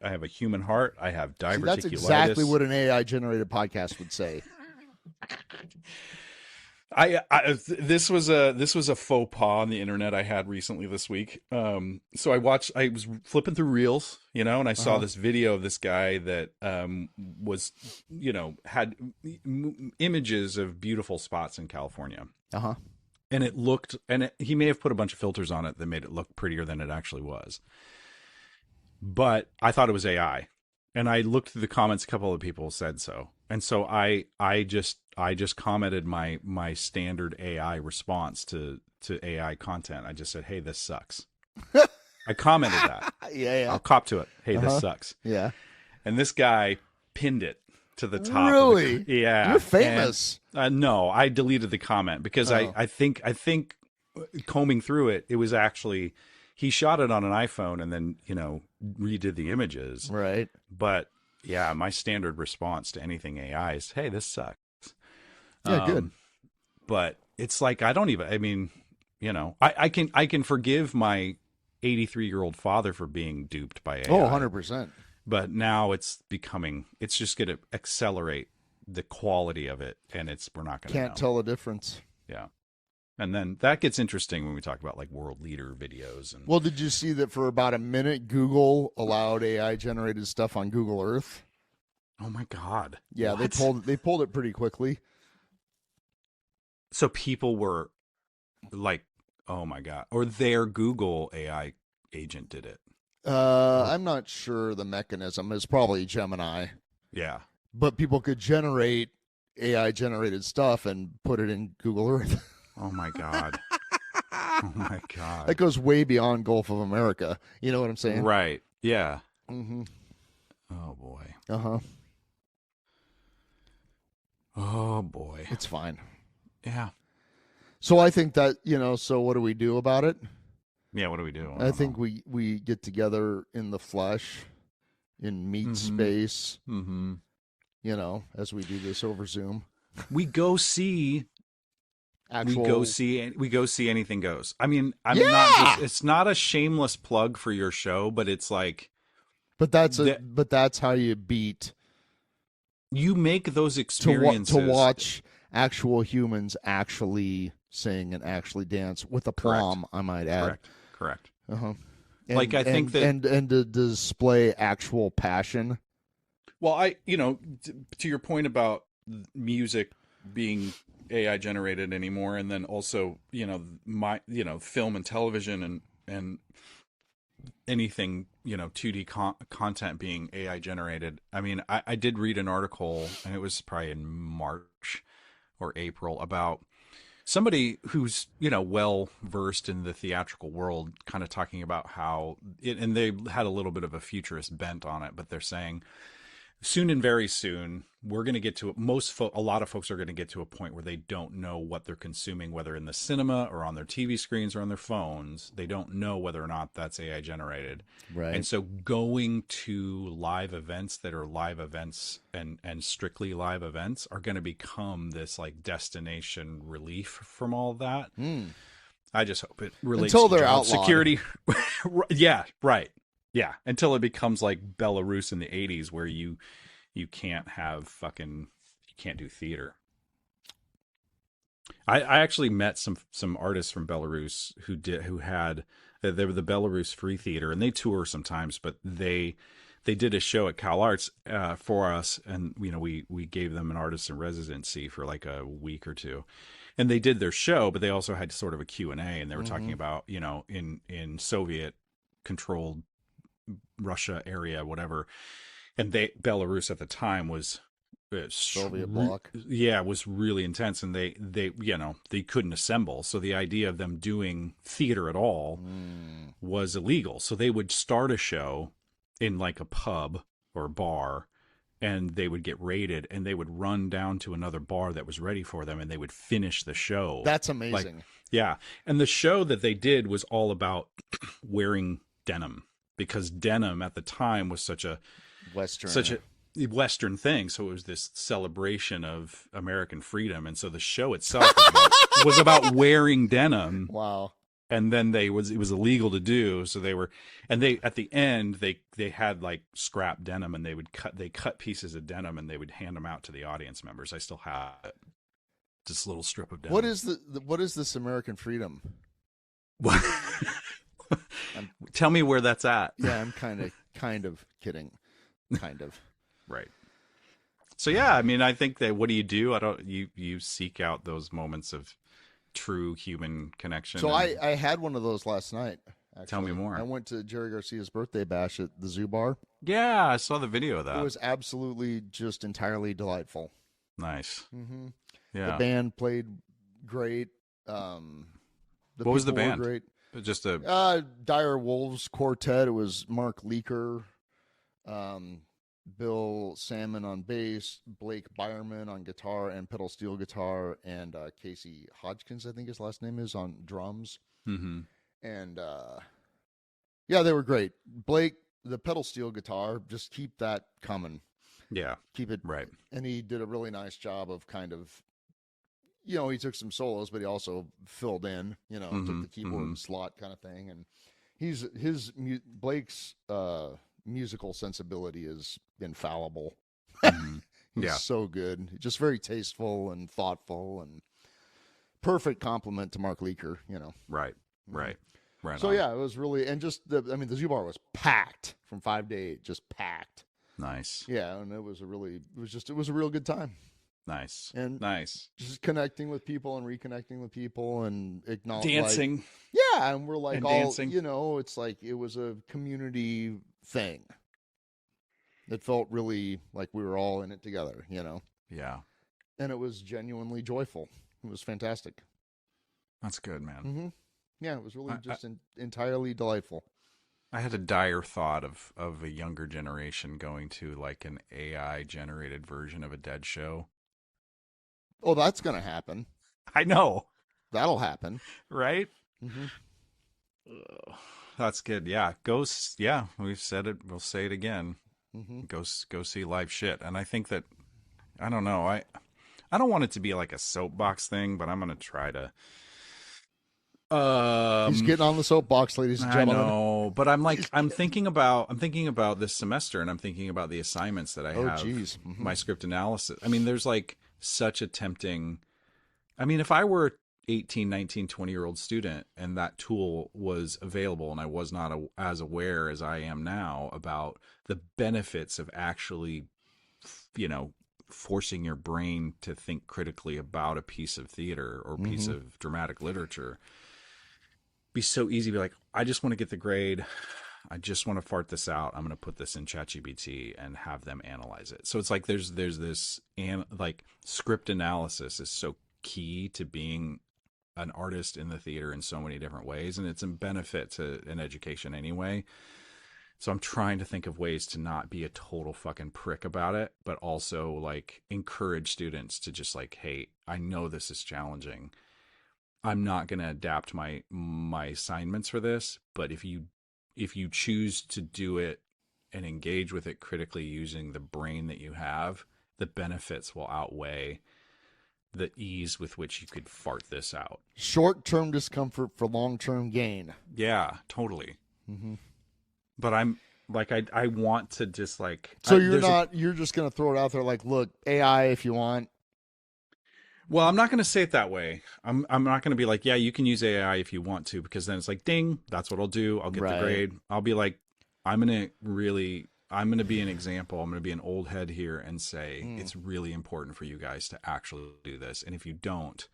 have a human heart. I have diverticulitis. See, that's exactly what an AI-generated podcast would say. This was a faux pas on the internet I had recently this week. So I was flipping through reels, and I saw this video of this guy that was, had images of beautiful spots in California. Uh-huh. And he may have put a bunch of filters on it that made it look prettier than it actually was. But I thought it was AI. And I looked through the comments, a couple of people said so. And so I just commented my standard AI response to AI content. I just said, "Hey, this sucks." I commented that. Yeah. I'll cop to it. Hey, this sucks. Yeah. And this guy pinned it to the top. Really? Yeah. You're famous. And, no, I deleted the comment because I think combing through it, it was actually, he shot it on an iPhone and then, redid the images. Right. But yeah, my standard response to anything AI is, "Hey, this sucks." Yeah, good. But it's like, I can forgive my 83-year-old father for being duped by AI. Oh, 100%. But now it's just going to accelerate the quality of it, and we're not going to Can't tell the difference. Yeah. And then that gets interesting when we talk about like world leader videos. And Well, did you see that for about a minute, Google allowed AI-generated stuff on Google Earth? oh my God. Yeah, What? they pulled it pretty quickly. So people were like, oh my God. Or their Google AI agent did it. I'm not sure the mechanism. It's probably Gemini. Yeah. But people could generate AI-generated stuff and put it in Google Earth. Oh my God. Oh my God. That goes way beyond Gulf of America. You know what I'm saying? Right. Yeah. Mm-hmm. Oh boy. Uh-huh. Oh boy. It's fine. Yeah. So I think that, so what do we do about it? Yeah. What do we do? I think we get together in the flesh, in meat space, Mm-hmm. As we do this over Zoom. We go see. Actual... We go see Anything Goes. I mean, it's not a shameless plug for your show, but it's like. But that's how you beat. You make those experiences to watch actual humans actually sing and actually dance with aplomb. I might add. Correct. Uh-huh. I think that and to display actual passion. Well, to your point about music being AI generated anymore, and then also film and television and anything 2D content being AI generated. I mean, I did read an article, and it was probably in March or April, about somebody who's well versed in the theatrical world, kind of talking about how and they had a little bit of a futurist bent on it, but they're saying soon and very soon we're going to get to a lot of folks are going to get to a point where they don't know what they're consuming, whether in the cinema or on their TV screens or on their phones. They don't know whether or not that's AI generated. Right. And so going to live events that are live events and strictly live events are going to become this like destination relief from all that. I just hope it relates until to they're job outlawed. security. Yeah, right. Yeah, until it becomes like Belarus in the 80s, where you can't you can't do theater. I actually met some artists from Belarus who had They were the Belarus Free Theater, and they tour sometimes, but they did a show at Cal Arts for us, and we gave them an artist in residency for like a week or two, and they did their show, but they also had sort of a Q&A, and they were talking about in Soviet controlled Russia area, whatever, and Belarus at the time was Soviet bloc. Was really intense, and they couldn't assemble, so the idea of them doing theater at all was illegal. So they would start a show in like a pub or bar, and they would get raided, and they would run down to another bar that was ready for them, and they would finish the show. That's amazing. And the show that they did was all about wearing denim, because denim at the time was such a Western thing. So it was this celebration of American freedom, and so the show itself was about wearing denim. Wow. And then it was illegal to do, so they at the end they had like scrap denim, and they cut pieces of denim, and they would hand them out to the audience members. I still have it. This little strip of denim. What is this American freedom? Tell me where that's at. Yeah, I'm kind of kidding. Kind of. Right. So yeah, I mean, I think that what do? You seek out those moments of true human connection. So I had one of those last night. Actually. Tell me more. I went to Jerry Garcia's birthday bash at the Zoo Bar. Yeah, I saw the video of that. It was absolutely just entirely delightful. Nice. Mm-hmm. Yeah. The band played great. What was the band? Great. Just a Dire Wolves Quartet. It was Mark Leaker, Bill Salmon on bass, Blake Byerman on guitar and pedal steel guitar, and Casey Hodgkins, I think his last name is, on drums. Mm-hmm. And yeah, they were great. Blake, the pedal steel guitar, just keep that coming. Yeah. Keep it right. And he did a really nice job of kind of, he took some solos, but he also filled in, mm-hmm. took the keyboard slot kind of thing. And Blake's musical sensibility is infallible. Mm-hmm. He's so good. Just very tasteful and thoughtful, and perfect compliment to Mark Leaker, Right. So on. yeah, it was really, and just the Zoo Bar was packed from 5 to 8, just packed. Nice. Yeah, and it was a real good time. Nice. And nice. Just connecting with people and reconnecting with people and dancing. Yeah, and we're like and all dancing. It's like it was a community thing. It felt really like we were all in it together, Yeah. And it was genuinely joyful. It was fantastic. That's good, man. Mm-hmm. Yeah, it was really entirely delightful. I had a dire thought of a younger generation going to like an AI generated version of a Dead show. Oh, that's going to happen. I know. That'll happen. Right? Mm-hmm. That's good. Yeah. Ghosts. Yeah. We've said it. We'll say it again. Mm-hmm. Go see live shit. And I think that, I don't know. I don't want it to be like a soapbox thing, but I'm going to try to. He's getting on the soapbox, ladies and gentlemen. I know, but I'm thinking about this semester, and I'm thinking about the assignments that I have. Oh, geez. Mm-hmm. My script analysis. I mean, there's like such a tempting. I mean, if I were 18, 19, 20-year-old student and that tool was available and I was not as aware as I am now about the benefits of actually, forcing your brain to think critically about a piece of theater or piece of dramatic literature, be so easy to be like, I just want to get the grade. I just want to fart this out. I'm going to put this in ChatGPT and have them analyze it. So it's like there's this, and like script analysis is so key to being an artist in the theater in so many different ways, and it's a benefit to an education anyway. So I'm trying to think of ways to not be a total fucking prick about it, but also like encourage students to just like, hey, I know this is challenging. I'm not going to adapt my assignments for this, but if you choose to do it and engage with it critically using the brain that you have, the benefits will outweigh the ease with which you could fart this out. Short-term discomfort for long-term gain. Yeah, totally. Mm-hmm. But I'm like, I want to just like. So you're just going to throw it out there like, look, AI if you want. Well, I'm not going to say it that way. I'm not going to be like, yeah, you can use AI if you want to, because then it's like, ding, that's what I'll do. I'll get the grade. I'll be like, I'm going to be an example. I'm going to be an old head here and say it's really important for you guys to actually do this. And if you don't,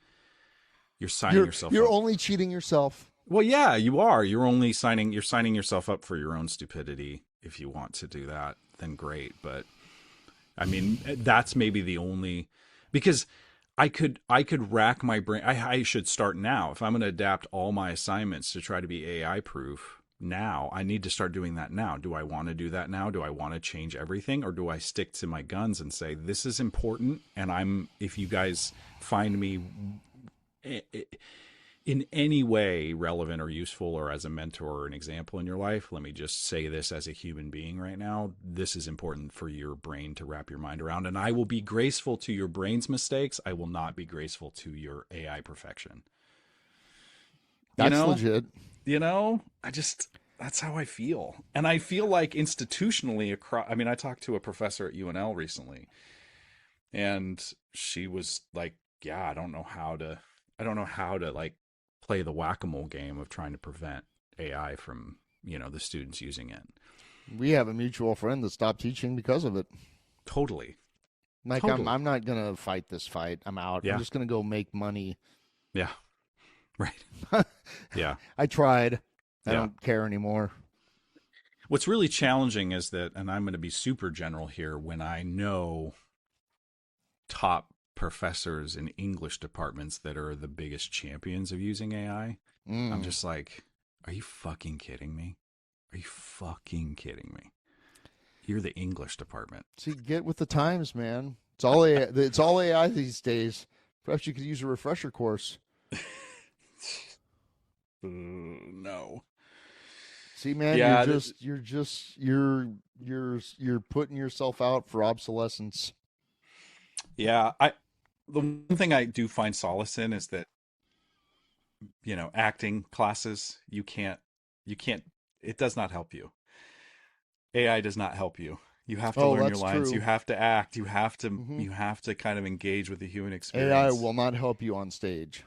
you're signing yourself up. You're only cheating yourself. Well, yeah, you are. You're signing yourself up for your own stupidity. If you want to do that, then great. But I mean, that's maybe the only, because I could rack my brain. I should start now. If I'm going to adapt all my assignments to try to be AI proof now, I need to start doing that now. Do I want to do that now? Do I want to change everything, or do I stick to my guns and say this is important? And if you guys find me in any way relevant or useful, or as a mentor or an example in your life, let me just say this as a human being right now. This is important for your brain to wrap your mind around. And I will be graceful to your brain's mistakes. I will not be graceful to your AI perfection. That's legit. That's how I feel. And I feel like institutionally I talked to a professor at UNL recently, and she was like, yeah, I don't know how to like play the whack-a-mole game of trying to prevent AI from, the students using it. We have a mutual friend that stopped teaching because of it. Totally. Like, totally. I'm not going to fight this fight. I'm out. Yeah. I'm just going to go make money. Yeah. Right. Yeah. I tried. I don't care anymore. What's really challenging is that, and I'm going to be super general here, when I know top professors in English departments that are the biggest champions of using AI, I'm just like, are you fucking kidding me? Are you fucking kidding me? You're the English department. See, get with the times, man. It's all AI, it's all AI these days. Perhaps you could use a refresher course. No. See, man, you're putting yourself out for obsolescence. Yeah, the one thing I do find solace in is that, acting classes, you can't, it does not help you. AI does not help you. You have to learn your lines. True. You have to act. You have to kind of engage with the human experience. AI will not help you on stage.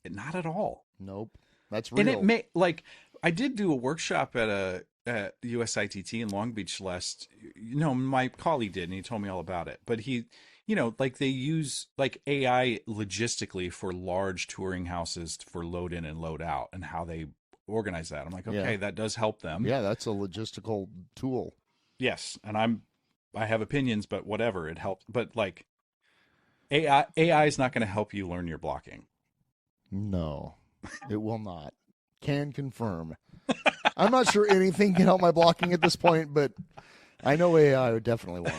Not at all. Nope. That's real. And it may, like, I did do a workshop at USITT in Long Beach my colleague did, and he told me all about it. But he, like, they use like AI logistically for large touring houses for load in and load out, and how they organize that. I'm like, okay, that does help them. Yeah, that's a logistical tool. Yes, and I have opinions, but whatever, it helps. But like, AI is not going to help you learn your blocking. No, it will not. Can confirm. I'm not sure anything can help my blocking at this point, but I know AI definitely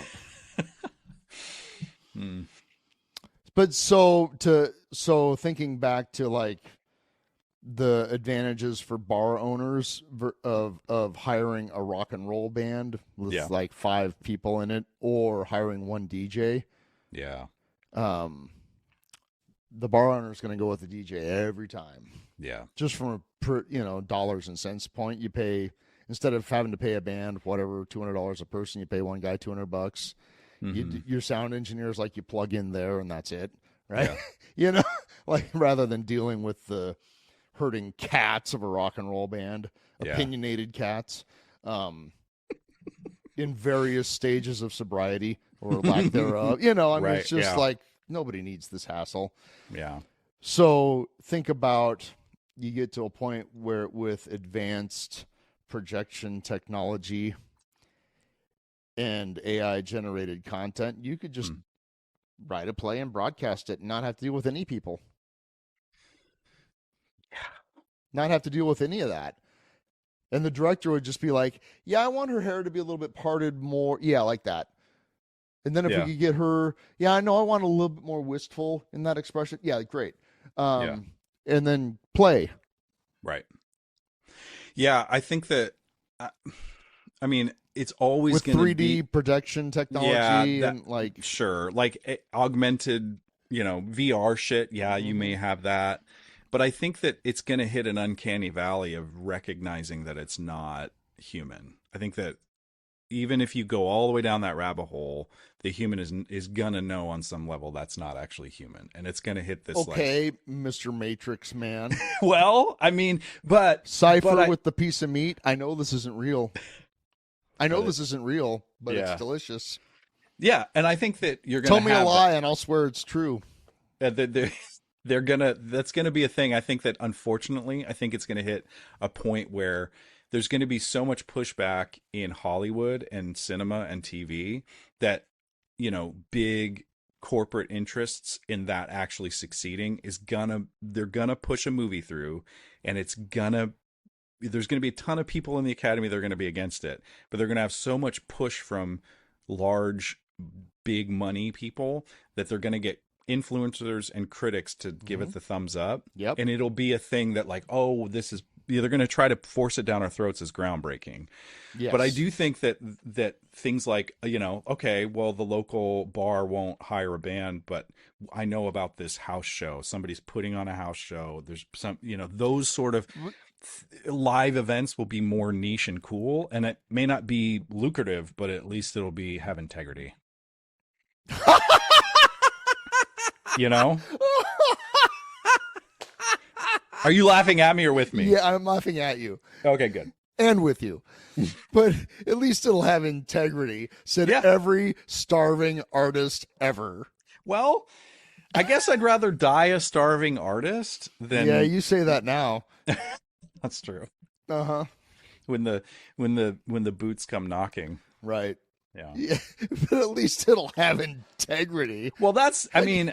won't. But so thinking back to like the advantages for bar owners of hiring a rock and roll band with like 5 people in it, or hiring one DJ. Yeah. The bar owner is going to go with the DJ every time. Yeah. Just from a dollars and cents point, you pay, instead of having to pay a band whatever $200 a person, you pay one guy $200. Mm-hmm. Your sound engineers, like, you plug in there and that's it, right? Yeah. Like, rather than dealing with the herding cats of a rock and roll band, opinionated cats, in various stages of sobriety or lack thereof. It's just like, nobody needs this hassle. Yeah. So think about, you get to a point where with advanced projection technology and AI generated content, you could just write a play and broadcast it and not have to deal with any people. Yeah. Not have to deal with any of that. And the director would just be like, yeah, I want her hair to be a little bit parted more. Yeah, like that. And then if we could get her, I know I want a little bit more wistful in that expression. Yeah, great. And then play. Right. Yeah, I think that, it's always going to be 3D projection technology and like. Sure. Like augmented, VR shit. Yeah, you may have that. But I think that it's going to hit an uncanny valley of recognizing that it's not human. I think that even if you go all the way down that rabbit hole, the human is gonna know on some level that's not actually human, and it's gonna hit this. Okay, Mr. Matrix man. Well, I mean, but Cypher with the piece of meat. I know this isn't real. But it's delicious. Yeah, and I think that you're gonna tell me a lie, and I'll swear it's true. They're gonna. That's gonna be a thing. I think that unfortunately, I think it's gonna hit a point where there's going to be so much pushback in Hollywood and cinema and TV that, you know, big corporate interests in that actually succeeding they're gonna push a movie through, and there's gonna be a ton of people in the Academy that are gonna be against it, but they're gonna have so much push from large, big money people that they're gonna get influencers and critics to give it the thumbs up. Yep. And it'll be a thing that like, oh, they're going to try to force it down our throats as groundbreaking. Yes. But I do think that things like, you know, okay, well, the local bar won't hire a band, but I know about this house show. Somebody's putting on a house show. There's some, you know, those sort of live events will be more niche and cool. And it may not be lucrative, but at least it'll have integrity. You know? Are you laughing at me or with me? Yeah, I'm laughing at you. Okay, good. And with you. But at least it'll have integrity, said every starving artist ever. Well, I guess I'd rather die a starving artist than... Yeah, you say that now. That's true. Uh-huh. When the boots come knocking. Right. Yeah. But at least it'll have integrity. Well, I mean...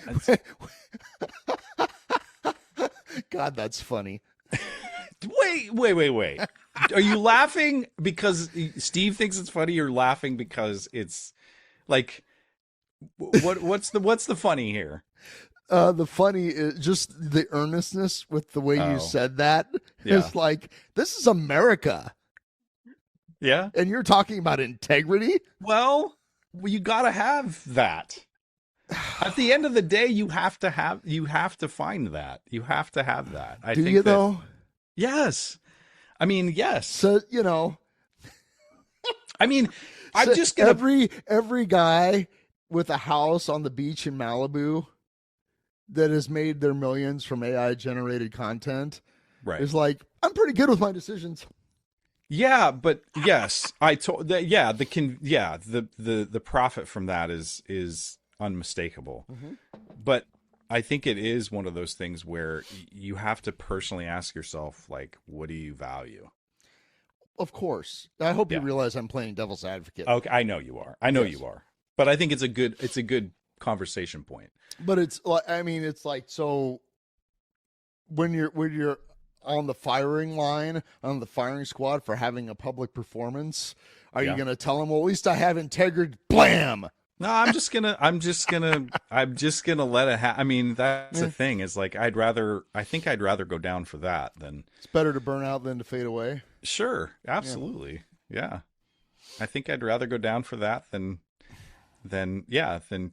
God, that's funny. Wait. Are you laughing because Steve thinks it's funny? You're laughing because it's like, what's the funny here? The funny is just the earnestness with the way you said that. Yeah. It's like, this is America. Yeah. And you're talking about integrity? Well, you got to have that. At the end of the day, you have to find that. You have to have that. Do you though? Yes. I mean, yes. So, you know, I mean, I'm just gonna every guy with a house on the beach in Malibu that has made their millions from AI generated content is like, I'm pretty good with my decisions. Yeah, but yes, I told that. Yeah, the profit from that is unmistakable. Mm-hmm. But I think it is one of those things where you have to personally ask yourself, like, what do you value? Of course. I hope you realize I'm playing devil's advocate. Okay, I know you are. You are. But I think it's a good conversation point. But it's like, I mean, it's like, so when you're on the firing line, on the firing squad for having a public performance, are you going to tell them, well, at least I have integrity? Blam. No, I'm just gonna let it happen. I mean, that's the thing. Is like, I think I'd rather go down for that than. It's better to burn out than to fade away. Sure, absolutely, yeah. I think I'd rather go down for that than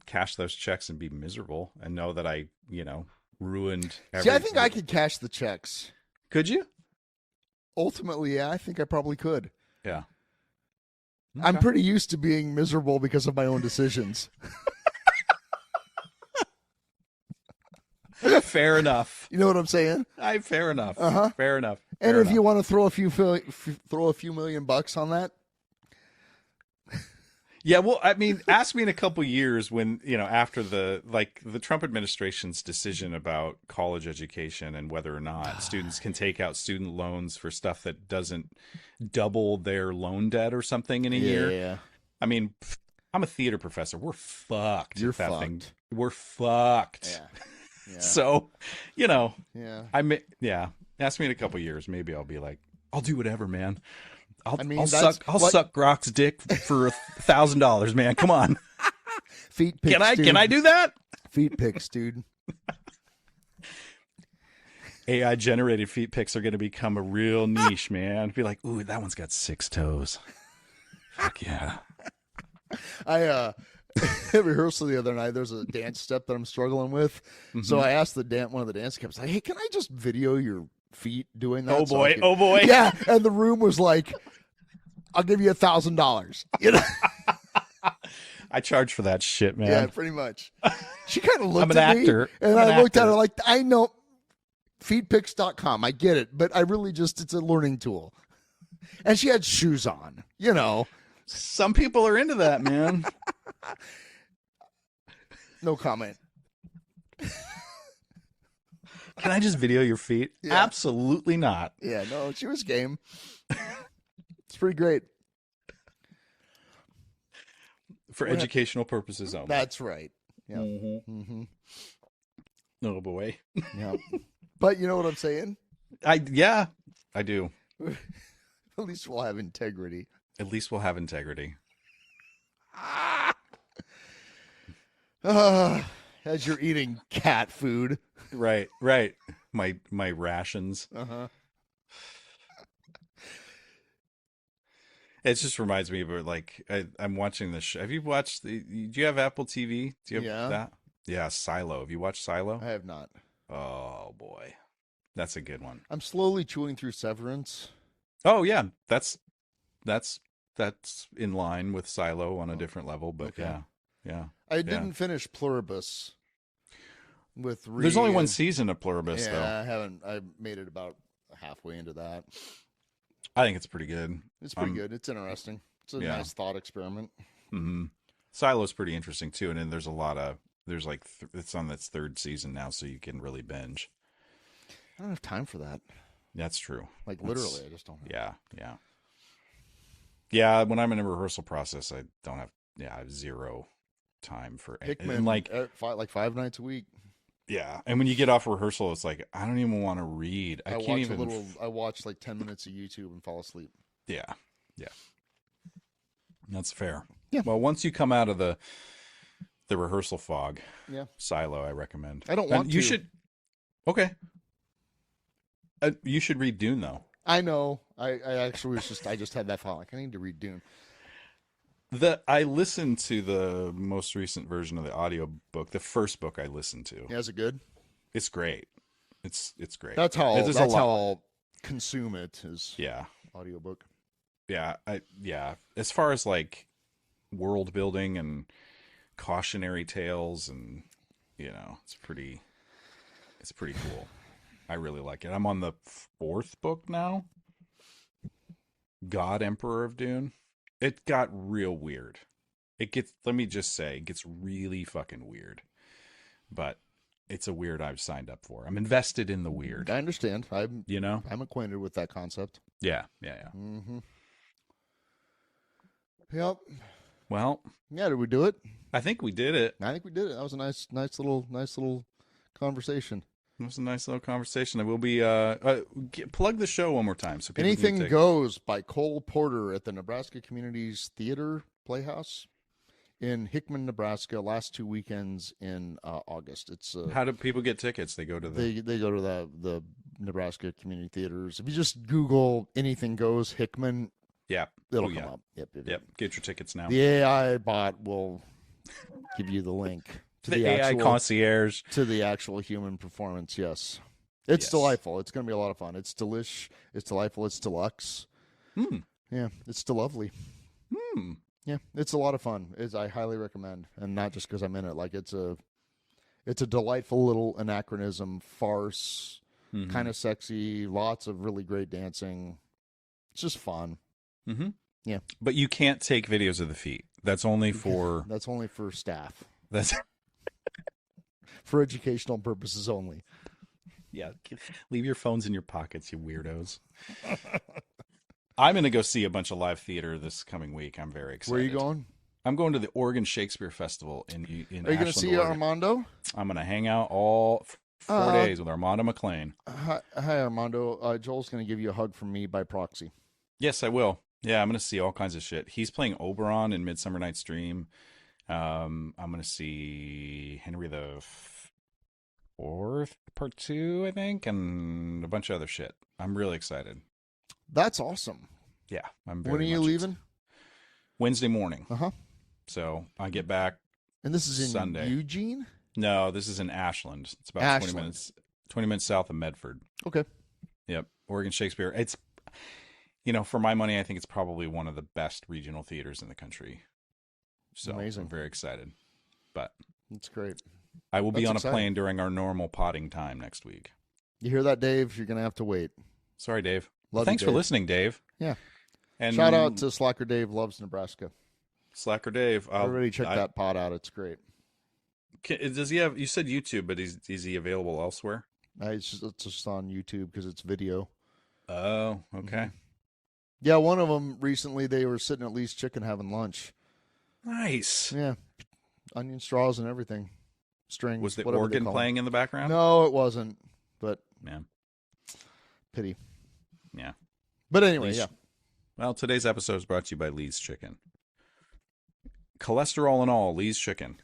cash those checks and be miserable and know that I, ruined everything. See, I think I could cash the checks. Could you? Ultimately, yeah, I think I probably could. Yeah. Okay. I'm pretty used to being miserable because of my own decisions. Fair enough. You know what I'm saying? Fair enough. Uh-huh. Fair enough. And if you want to throw a few million bucks on that. Yeah, well, I mean, ask me in a couple years when, after the Trump administration's decision about college education and whether or not students can take out student loans for stuff that doesn't double their loan debt or something in a year. Yeah. I mean, I'm a theater professor. We're fucked. You're fucked. We're fucked. Yeah. So, Yeah. Ask me in a couple years. Maybe I'll be like, I'll do whatever, man. I'll suck Grok's dick for $1,000, man. Come on. Feet pics, Can I do that? Feet pics, dude. AI generated feet pics are going to become a real niche, man. Be like, ooh, that one's got 6 toes. Fuck yeah. I at rehearsal the other night, there's a dance step that I'm struggling with. Mm-hmm. So I asked one of the dance caps, like, hey, can I just video your feet doing that? Oh boy. Yeah. And the room was like, I'll give you $1,000. You know? I charge for that shit, man. Yeah, pretty much. She kind of looked I'm an at actor. me, and I looked at her like, I know, feedpics.com. I get it, but I really it's a learning tool. And she had shoes on, you know. Some people are into that, man. No comment. Can I just video your feet? Yeah. Absolutely not. Yeah, no, she was game. It's pretty great. For educational purposes only. That's right. Yeah. Mm-hmm. Oh, boy. Yeah. But you know what I'm saying? Yeah, I do. At least we'll have integrity. At least we'll have integrity. As you're eating cat food. Right. My rations. Uh-huh. It just reminds me of like I'm watching this show. Have you watched do you have Apple TV? Do you have that? Yeah, Silo. Have you watched Silo? I have not. Oh boy. That's a good one. I'm slowly chewing through Severance. Oh yeah, that's in line with Silo on a different level, but okay. Yeah. I didn't finish Pluribus with There's only one season of Pluribus though. I haven't. I made it about halfway into that. I think it's pretty good. It's pretty good. It's interesting. It's a nice thought experiment. Mm-hmm. Silo's pretty interesting too, and then there's it's on its third season now, so you can really binge. I don't have time for that. That's true. Literally, I just don't have. Yeah. When I'm in a rehearsal process, I don't have. I have zero time for Hickman. Like 5 nights a week. Yeah, and when you get off rehearsal, it's like I don't even want to read. I can't even. I watch like 10 minutes of YouTube and fall asleep. Yeah. That's fair. Yeah. Well, once you come out of the rehearsal fog, Silo, I recommend. I don't want to. You should. Okay. You should read Dune though. I know. I actually I just had that thought. Like I need to read Dune. I listened to the most recent version of the audio book, the first book I listened to. Yeah, is it good? It's great. It's great. That's how I'll consume it is audiobook. Yeah. As far as like world building and cautionary tales and it's pretty cool. I really like it. I'm on the 4th book now. God Emperor of Dune. It got real weird. Let me just say, it gets really fucking weird. But it's a weird I've signed up for. I'm invested in the weird. I understand. I'm acquainted with that concept. Yeah. Mm-hmm. Yep. Well. Yeah, did we do it? I think we did it. I think we did it. That was a nice little conversation. It was a nice little conversation. I will be plug the show one more time so people Anything can Goes by Cole Porter at the Nebraska Communities Theater Playhouse in Hickman, Nebraska. Last 2 weekends in August. It's how do people get tickets? They go to they go to the Nebraska Community Theaters. If you just Google Anything Goes Hickman, it'll come up. Yep. Get your tickets now. The AI bot will give you the link. To the AI concierge. To the actual human performance, yes. It's delightful. It's going to be a lot of fun. It's delish. It's delightful. It's deluxe. Yeah, it's lovely. Yeah, it's a lot of fun. I highly recommend. And not just because I'm in it. Like, it's a delightful little anachronism, farce, kind of sexy, lots of really great dancing. It's just fun. Mm-hmm. Yeah. But you can't take videos of the feet. That's only for... That's only for staff. That's... For educational purposes only. Yeah. Leave your phones in your pockets, you weirdos. I'm going to go see a bunch of live theater this coming week. I'm very excited. Where are you going? I'm going to the Oregon Shakespeare Festival in Are you going to see Armando? I'm going to hang out all 4 days with Armando McLean. Hi, Armando. Joel's going to give you a hug from me by proxy. Yes, I will. Yeah, I'm going to see all kinds of shit. He's playing Oberon in Midsummer Night's Dream. I'm going to see Henry the Fourth Part 2, I think, and a bunch of other shit. I'm really excited. That's awesome. Yeah, I'm very When are you leaving? Wednesday morning. Uh-huh. So I get back. And this is in Sunday. Eugene? No, this is in Ashland. It's about 20 minutes south of Medford. Okay. Yep. Oregon Shakespeare. For my money, I think it's probably one of the best regional theaters in the country. So Amazing. I'm very excited. But That's great. I will be on exciting. a plane during our normal potting time next week. You hear that, Dave? You're going to have to wait. Sorry, Dave. Love Thanks you, for Dave. listening, Dave. Yeah. And shout out to Slacker Dave Loves Nebraska. Slacker Dave. Everybody check that pod out. It's great. Does he have? You said YouTube, but is he available elsewhere? It's just on YouTube because it's video. Oh, okay. Mm-hmm. Yeah, one of them recently, they were sitting at Lee's Chicken having lunch. Nice. Yeah. Onion straws and everything. Strings. Was the whatever organ playing in the background? No, it wasn't. But man, pity. Yeah. But anyway, yeah. Well, today's episode is brought to you by Lee's Chicken. Cholesterol and all, Lee's Chicken.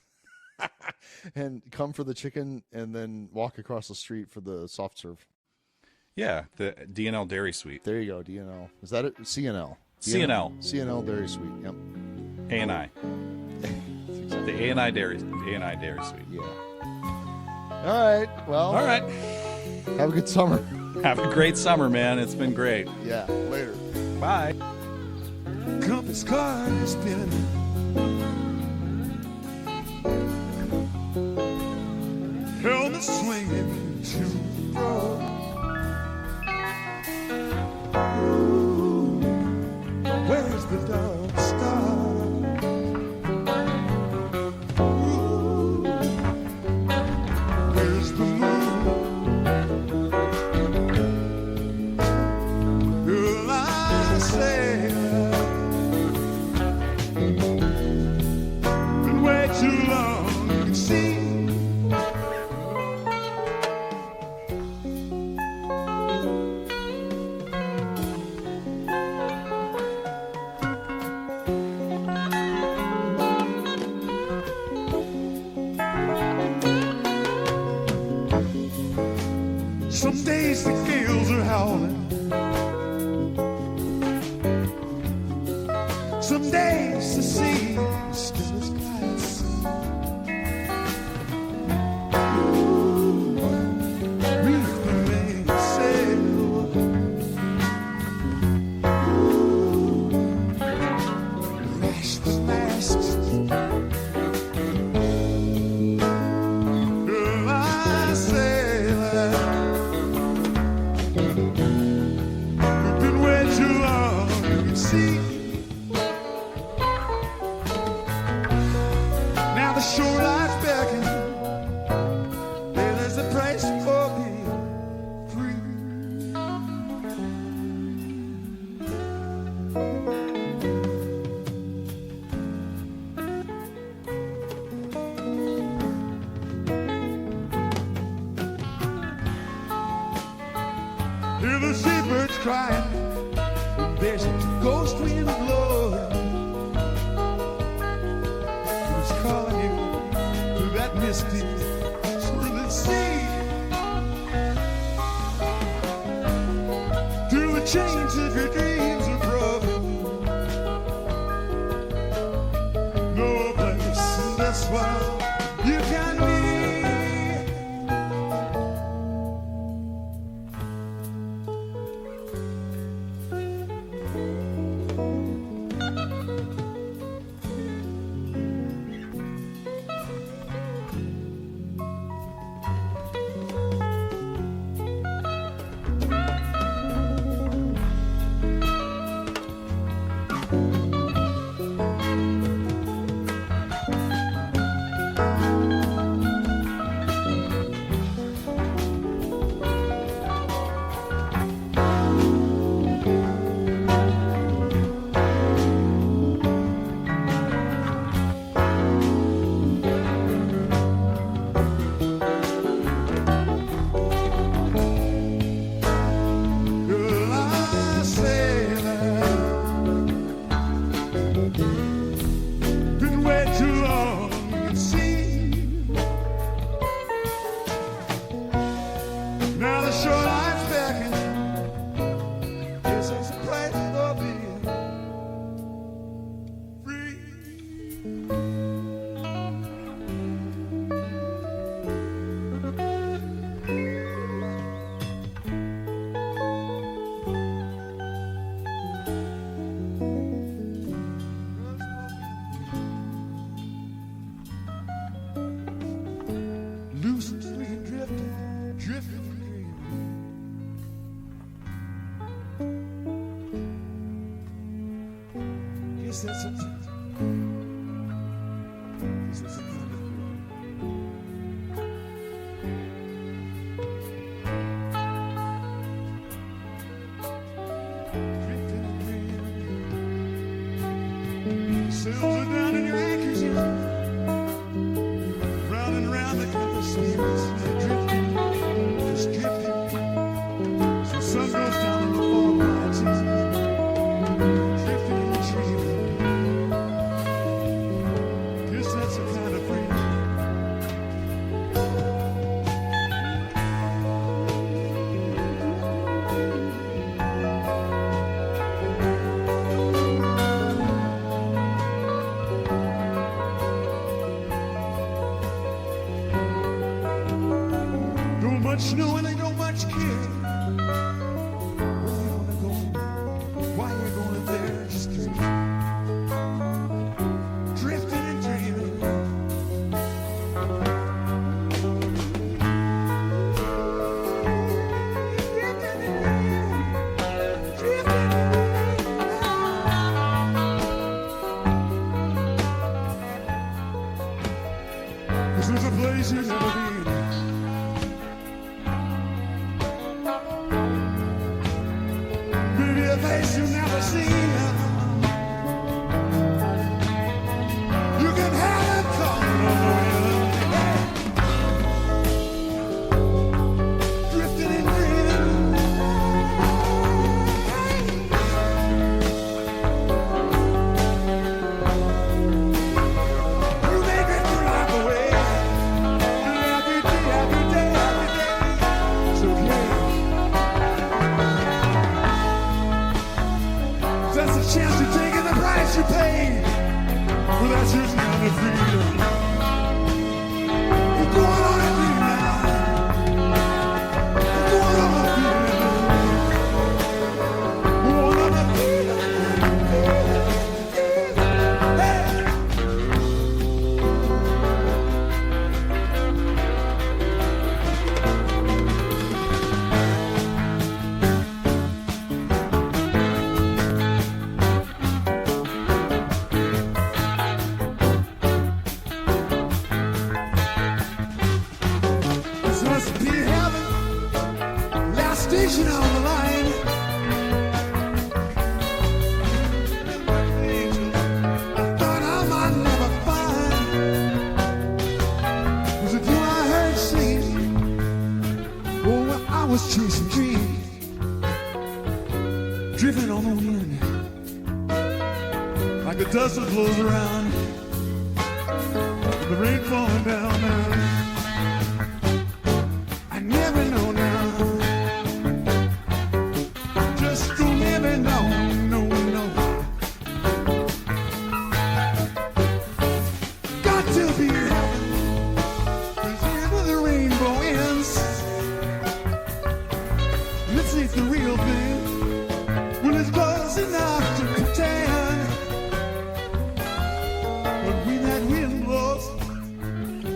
And come for the chicken and then walk across the street for the soft serve. Yeah, the D&L Dairy Suite. There you go, D&L. Is that it? CNL. CNL. CNL Dairy Suite, yep. A&I. The A&I Dairy Suite. Yeah. All right, well. All right. Have a good summer. Have a great summer, man. It's been great. Yeah, later. Bye. Compass car is spinning. Helmet swinging to and fro. Ooh, where's the dark star? Ooh, where's the moon? Will I say been way too long, you can see. Some days the gales are howling. Some days the sea is still as glass. Ooh, reef the mainsail. Ooh, lash the mast. Will I sail out? We've been way too long, you can see. Now the shoreline's beckoning. Yeah, there's a price for being free. Hear the seabirds crying. There's a ghost wind blowing. It's calling you to that misty silent sea. Till the chains of your dreams are broken. No place in this world you can be. Yes, that's it. Yes, that's it. Sails are down in your anchors, round and round the compass steamers, drifting, just drifting. So the sun goes down in the fog lights, drifting and dreaming. Guess that's the kind of freedom. Don't much know and they don't much care. Where you wanna go? Why you going there? Just drifting and dreaming. This is a place you've never been. Maybe a face you've never seen. You can have it coming on drifting and dreaming. You may drift your life away. Every day, every day, every day. It's okay. That's a chance to take in the price you paid. Well, that's just kind of freedom. You're going on a dream now. You're going on a feeling. Going on a feeling. Hey! This must be heaven. Last station on the line. Angels I thought I might never find. Was it you I heard sing? Oh, well, I was chasing dreams, drifting on the wind, like the dust that blows around, the rain falling down now. I never know now. Just don't ever know, no, no. Got to be heaven, 'cause wherever the rainbow ends, let's see if the real thing, well, it's close enough to pretend. But when that wind blows,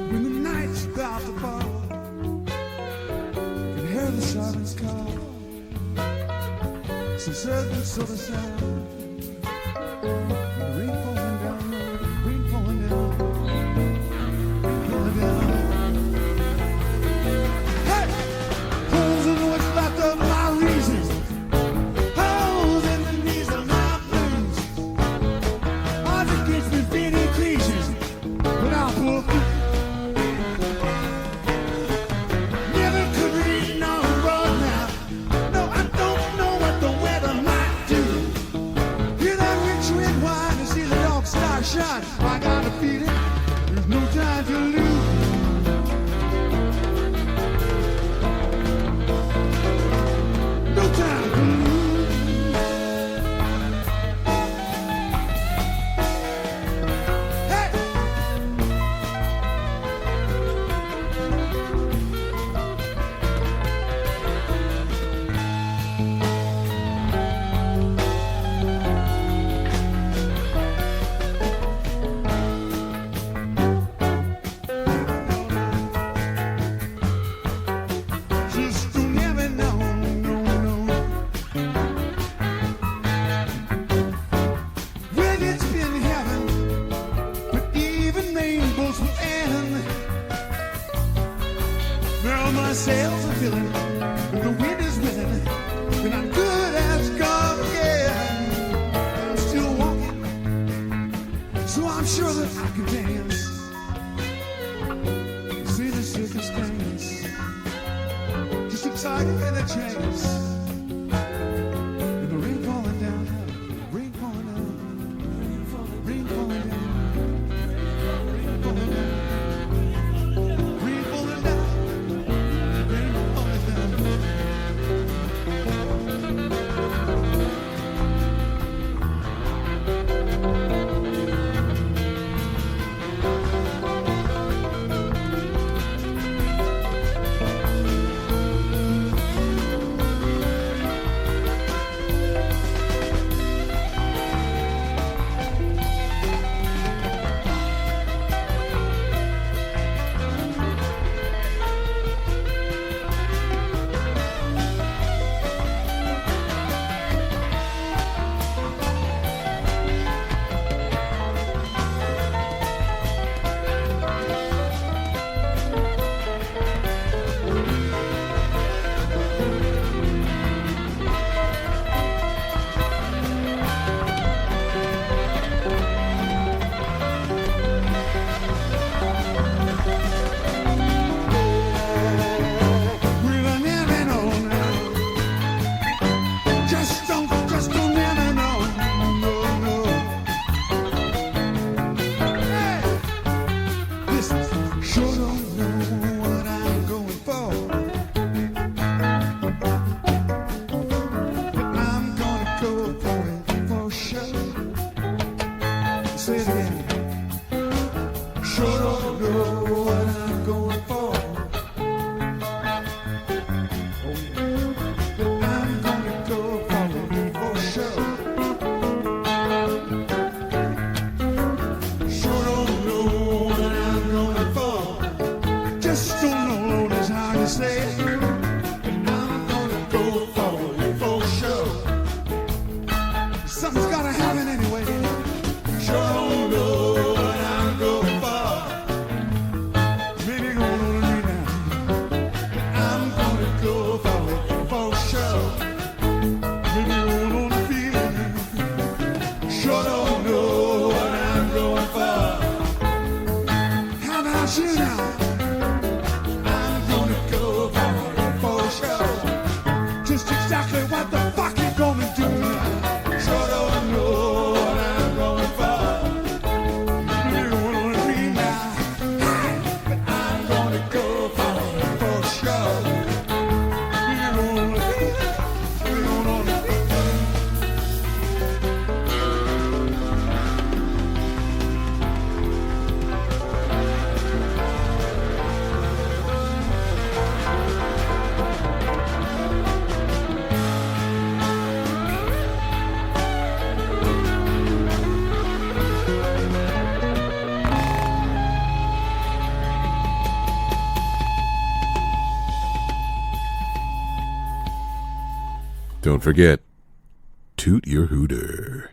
when the night's about to fall, you can hear the sirens call. So certain sort of sound. The rain falling down, rain falling down, rain falling down. Hey! Holes in what's left of my reasons. Holes in the knees of my blues. Odds against me feeding creatures, but I'll pull through. Never could read no road map. No, I don't know what the weather might do. Hear that rich wind whine. can dance. See the circumstance. Just excited and a chance. And the rain falling down, rain falling down, rain falling down, rain falling down, rain falling down, rain falling down. Say it again. Sure don't know what I'm going for. But I'm gonna go for sure. Sure don't know what I'm going for. Just don't know it's hard to say. But I'm gonna go for sure. Something's gotta happen anyway. Sure don't know what I'm going for. Maybe gonna read now. I'm gonna go for sure. Maybe gonna feel it. Sure don't know what I'm going for. How about you now? I'm gonna go for sure. Just exactly what the fuck you gonna do now? Sure don't know. Don't forget, toot your hooter.